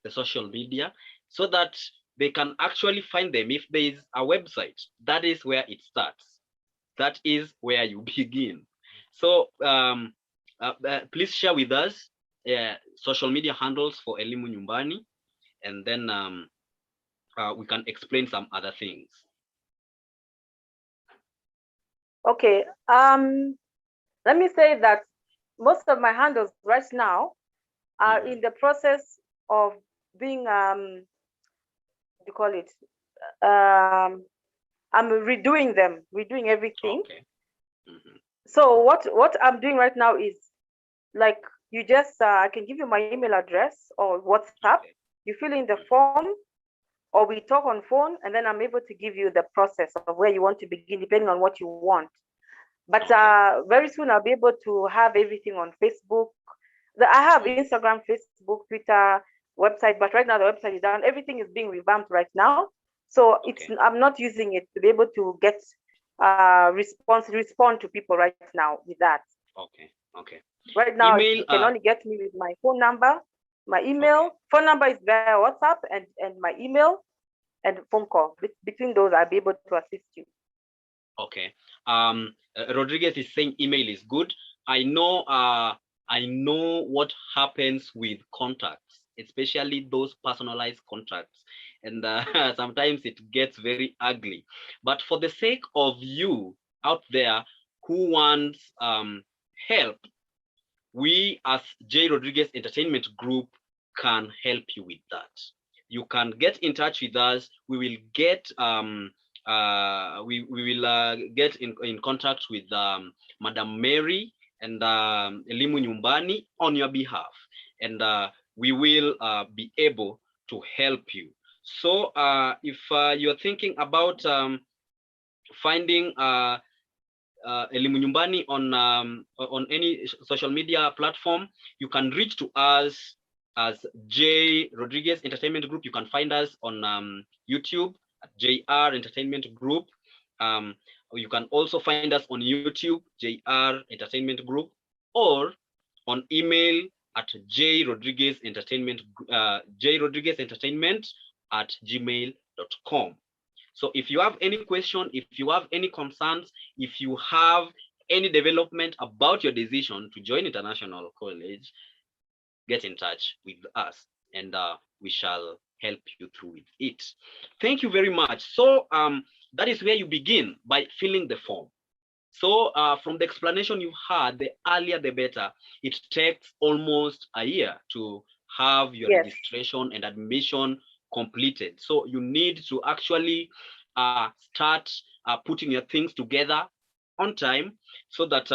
the social media, so that they can actually find them. If there is a website, that is where it starts. That is where you begin. So please share with us social media handles for Elimu Nyumbani, and then we can explain some other things. Okay. Let me say that most of my handles right now are in the process of being, what do you call it? I'm redoing them, redoing everything. Okay. So what I'm doing right now is like You just, I can give you my email address or WhatsApp. You fill in the form, or we talk on phone, and then I'm able to give you the process of where you want to begin, depending on what you want. But very soon I'll be able to have everything on Facebook. I have Instagram, Facebook, Twitter, website, but right now the website is down. Everything is being revamped right now. So I'm not using it to be able to get respond to people right now with that. Okay. Right now, email, you can only get me with my phone number, my email. Phone number is via WhatsApp, and my email and phone call. Between those, I'll be able to assist you. Okay. Rodriguez is saying email is good. I know what happens with contacts, especially those personalized contacts, and sometimes it gets very ugly. But for the sake of you out there who wants help, we as J. Rodriguez Entertainment Group can help you with that. You can get in touch with us. We will get get in contact with Madam Mary and Elimu Nyumbani on your behalf, and we will be able to help you. So if you're thinking about finding Elimu Nyumbani on any social media platform, you can reach to us as J. Rodriguez Entertainment Group. You can find us on YouTube at JR Entertainment Group. You can also find us on YouTube, JR Entertainment Group, or on email at jrodriguezentertainment@gmail.com. So if you have any question, if you have any concerns, if you have any development about your decision to join International College, get in touch with us, and we shall help you through with it. Thank you very much. So that is where you begin, by filling the form. So from the explanation you had, the earlier the better. It takes almost a year to have your registration and admission completed. So you need to actually start putting your things together on time, so that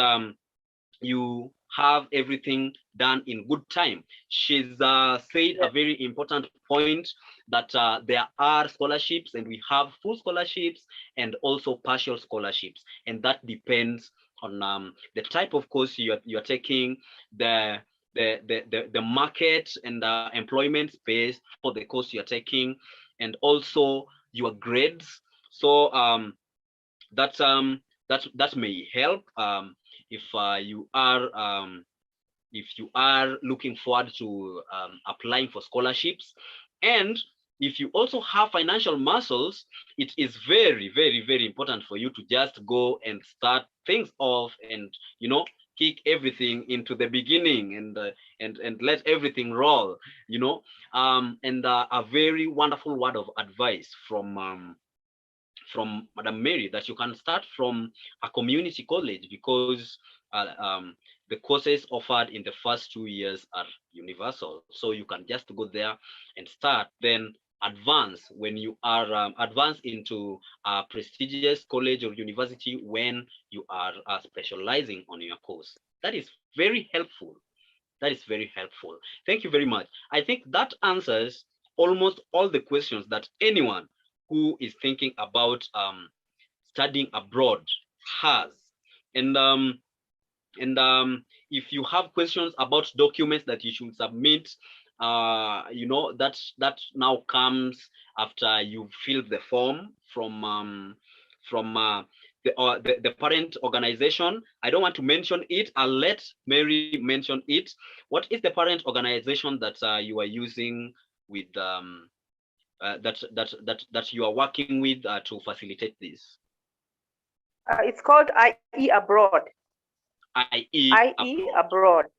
you have everything done in good time. She's said a very important point, that there are scholarships, and we have full scholarships and also partial scholarships, and that depends on the type of course you're taking, the market and the employment space for the course you're taking, and also your grades. So that may help if you are looking forward to applying for scholarships. And if you also have financial muscles, it is very, very, very important for you to just go and start things off, and kick everything into the beginning, and let everything roll, and a very wonderful word of advice from Madam Mary, that you can start from a community college, because the courses offered in the first 2 years are universal. So you can just go there and start, then advance when you are advanced into a prestigious college or university when you are specializing on your course. That is very helpful. That is very helpful. Thank you very much. I think that answers almost all the questions that anyone who is thinking about studying abroad has. And if you have questions about documents that you should submit, that now comes after you filled the form from the parent organization. I don't want to mention it. I'll let Mary mention it. What is the parent organization that you are using with that you are working with to facilitate this? It's called IE Abroad. IE Abroad.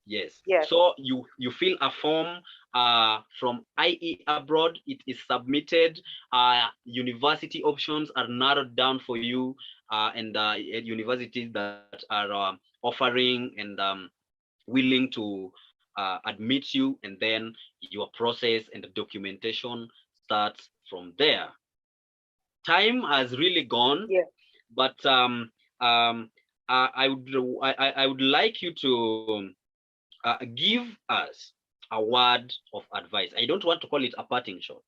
Yes. So you fill a form from IE Abroad. It is submitted. University options are narrowed down for you, and universities that are offering and willing to admit you, and then your process and the documentation starts from there. Time has really gone, but I would like you to give us a word of advice. I don't want to call it a parting shot,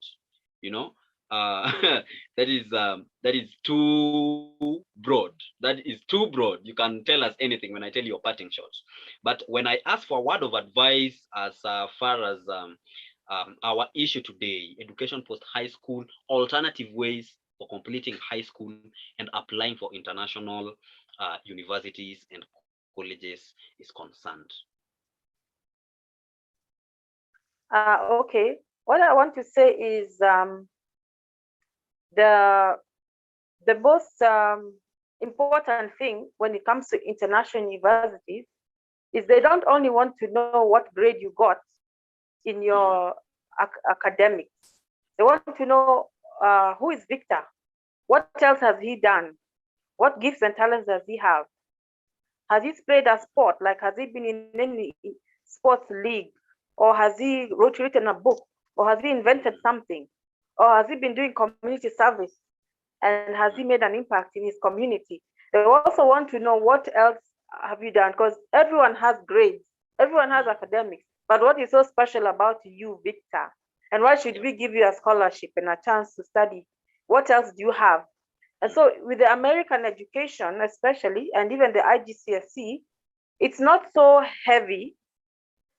you know. That is too broad. That is too broad. You can tell us anything when I tell you a parting shot. But when I ask for a word of advice as far as our issue today, education post high school, alternative ways for completing high school and applying for international universities and colleges is concerned. Okay. What I want to say is the most important thing when it comes to international universities is they don't only want to know what grade you got in your academics. They want to know who is Victor, what else has he done, what gifts and talents does he have, has he played a sport, like has he been in any sports league, or has he written a book, or has he invented something, or has he been doing community service, and has he made an impact in his community. They also want to know what else have you done, because everyone has grades, everyone has academics, but what is so special about you, Victor, and why should we give you a scholarship and a chance to study? What else do you have? And so with the American education especially, and even the IGCSE, it's not so heavy.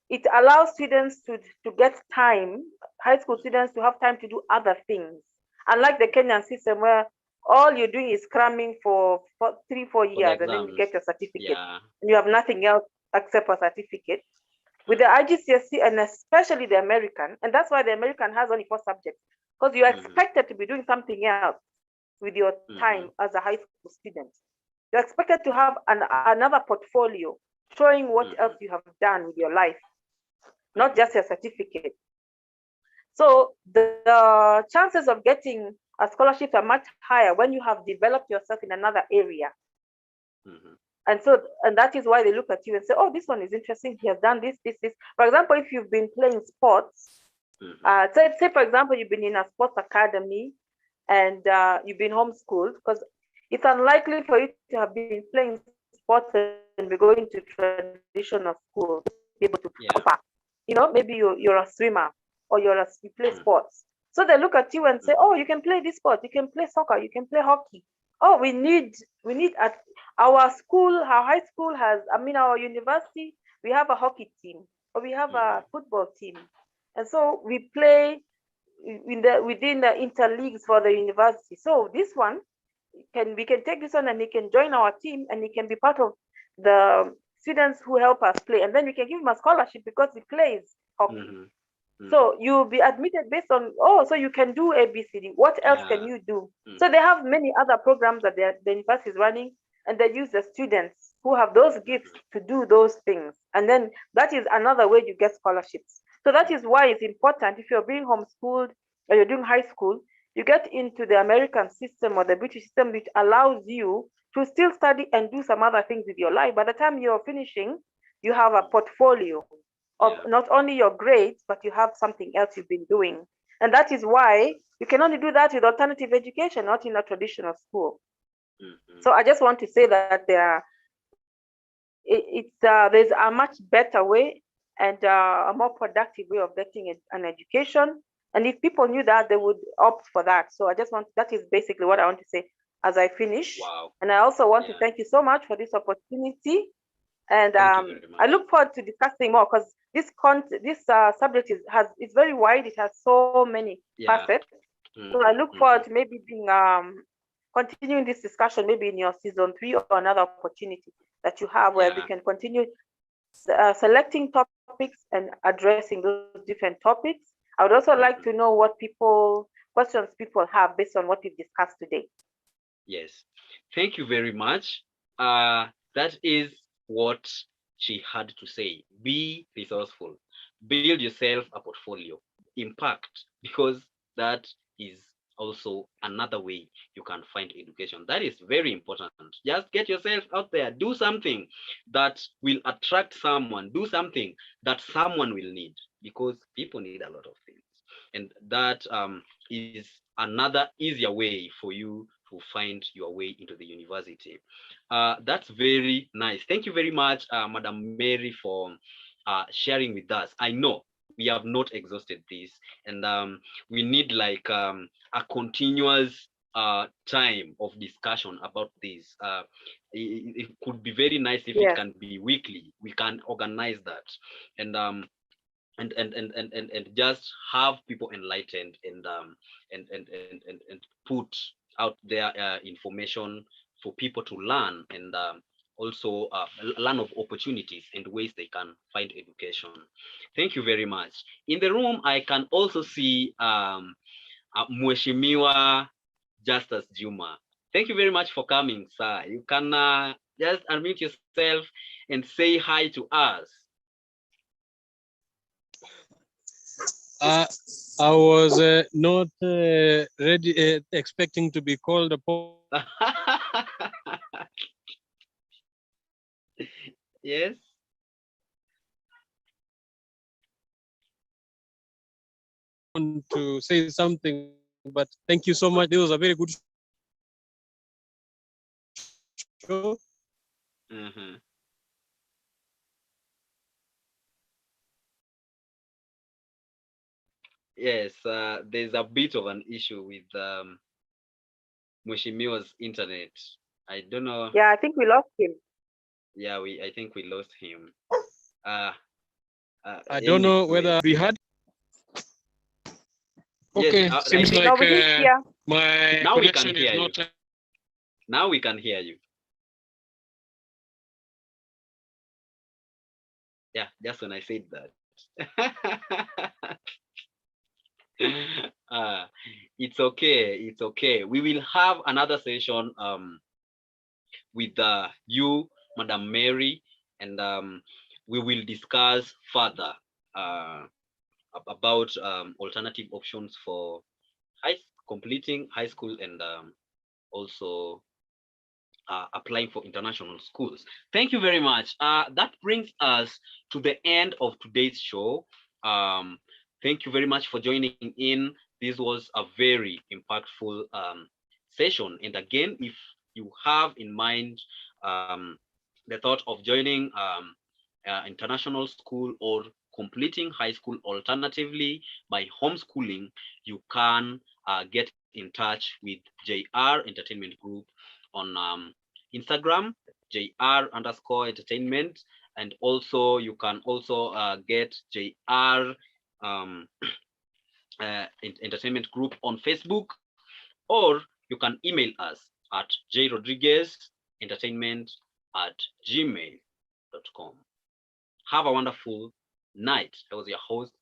It allows students to get time, high school students to have time to do other things. Unlike the Kenyan system where all you're doing is cramming for 3-4 years and then you get your certificate. And you have nothing else except a certificate. With the IGCSE and especially the American, and that's why the American has only 4 subjects, because you're expected to be doing something else with your time as a high school student. You're expected to have another portfolio showing what else you have done with your life, not just your certificate. So the chances of getting a scholarship are much higher when you have developed yourself in another area. And that is why they look at you and say, oh, this one is interesting. He has done this. For example, if you've been playing sports, say for example, you've been in a sports academy and you've been homeschooled, because it's unlikely for you to have been playing sports and be going to traditional schools to be able to offer. You know, maybe you're a swimmer or you play sports. So they look at you and say, oh, you can play this sport, you can play soccer, you can play hockey. Oh, we need at our school, our high school has, our university, we have a hockey team or we have a football team. And so we play within the interleagues for the university. So this one, we can take this one and he can join our team and he can be part of the students who help us play. And then we can give him a scholarship because he plays hockey. So you'll be admitted based on, so you can do ABCD. What else can you do? So they have many other programs that the university is running, and they use the students who have those gifts to do those things. And then that is another way you get scholarships. So that is why it's important, if you're being homeschooled or you're doing high school, you get into the American system or the British system, which allows you to still study and do some other things with your life. By the time you're finishing, you have a portfolio of not only your grades, but you have something else you've been doing. And that is why you can only do that with alternative education, not in a traditional school. So I just want to say that there's a much better way and a more productive way of getting an education. And if people knew that, they would opt for that. So that is basically what I want to say as I finish. And I also want to thank you so much for this opportunity. And I look forward to discussing more, because this subject is very wide. It has so many facets. So I look forward to maybe continuing this discussion, maybe in your season 3 or another opportunity that you have where we can continue selecting topics and addressing those different topics. I would also like to know what questions people have based on what we've discussed today. Yes, thank you very much. That is what she had to say. Be resourceful, build yourself a portfolio, impact, because that is also another way you can find education. That is very important. Just get yourself out there, do something that will attract someone, do something that someone will need, because people need a lot of things. And that is another easier way for you to find your way into the university. That's very nice. Thank you very much, Madam Mary, for sharing with us. I know we have not exhausted this, and we need like a continuous time of discussion about this. It could be very nice if it can be weekly. We can organize that, and just have people enlightened and put out their information for people to learn, and also learn of opportunities and ways they can find education. Thank you very much. In the room, I can also see Mheshimiwa Justus Juma. Thank you very much for coming, sir. You can just unmute yourself and say hi to us. I was not ready, expecting to be called upon. Yes. To say something, but thank you so much. This was a very good show. Yes, there's a bit of an issue with Mheshimiwa's internet. I don't know. Yeah, I think we lost him. Yeah, I think we lost him. I don't know whether we had. Okay, yes, seems like my now connection is not. Now we can hear you. Yeah, just when I said that. It's okay. It's okay. We will have another session with you, Madam Mary, and we will discuss further about alternative options for completing high school and also applying for international schools. Thank you very much. That brings us to the end of today's show. Thank you very much for joining in. This was a very impactful session. And again, if you have in mind the thought of joining international school or completing high school alternatively by homeschooling, you can get in touch with J.R. Entertainment Group on Instagram, JR_entertainment, and also you can also get JR Entertainment Group on Facebook, or you can email us at jrodriguezentertainment@gmail.com. Have a wonderful night. I was your host,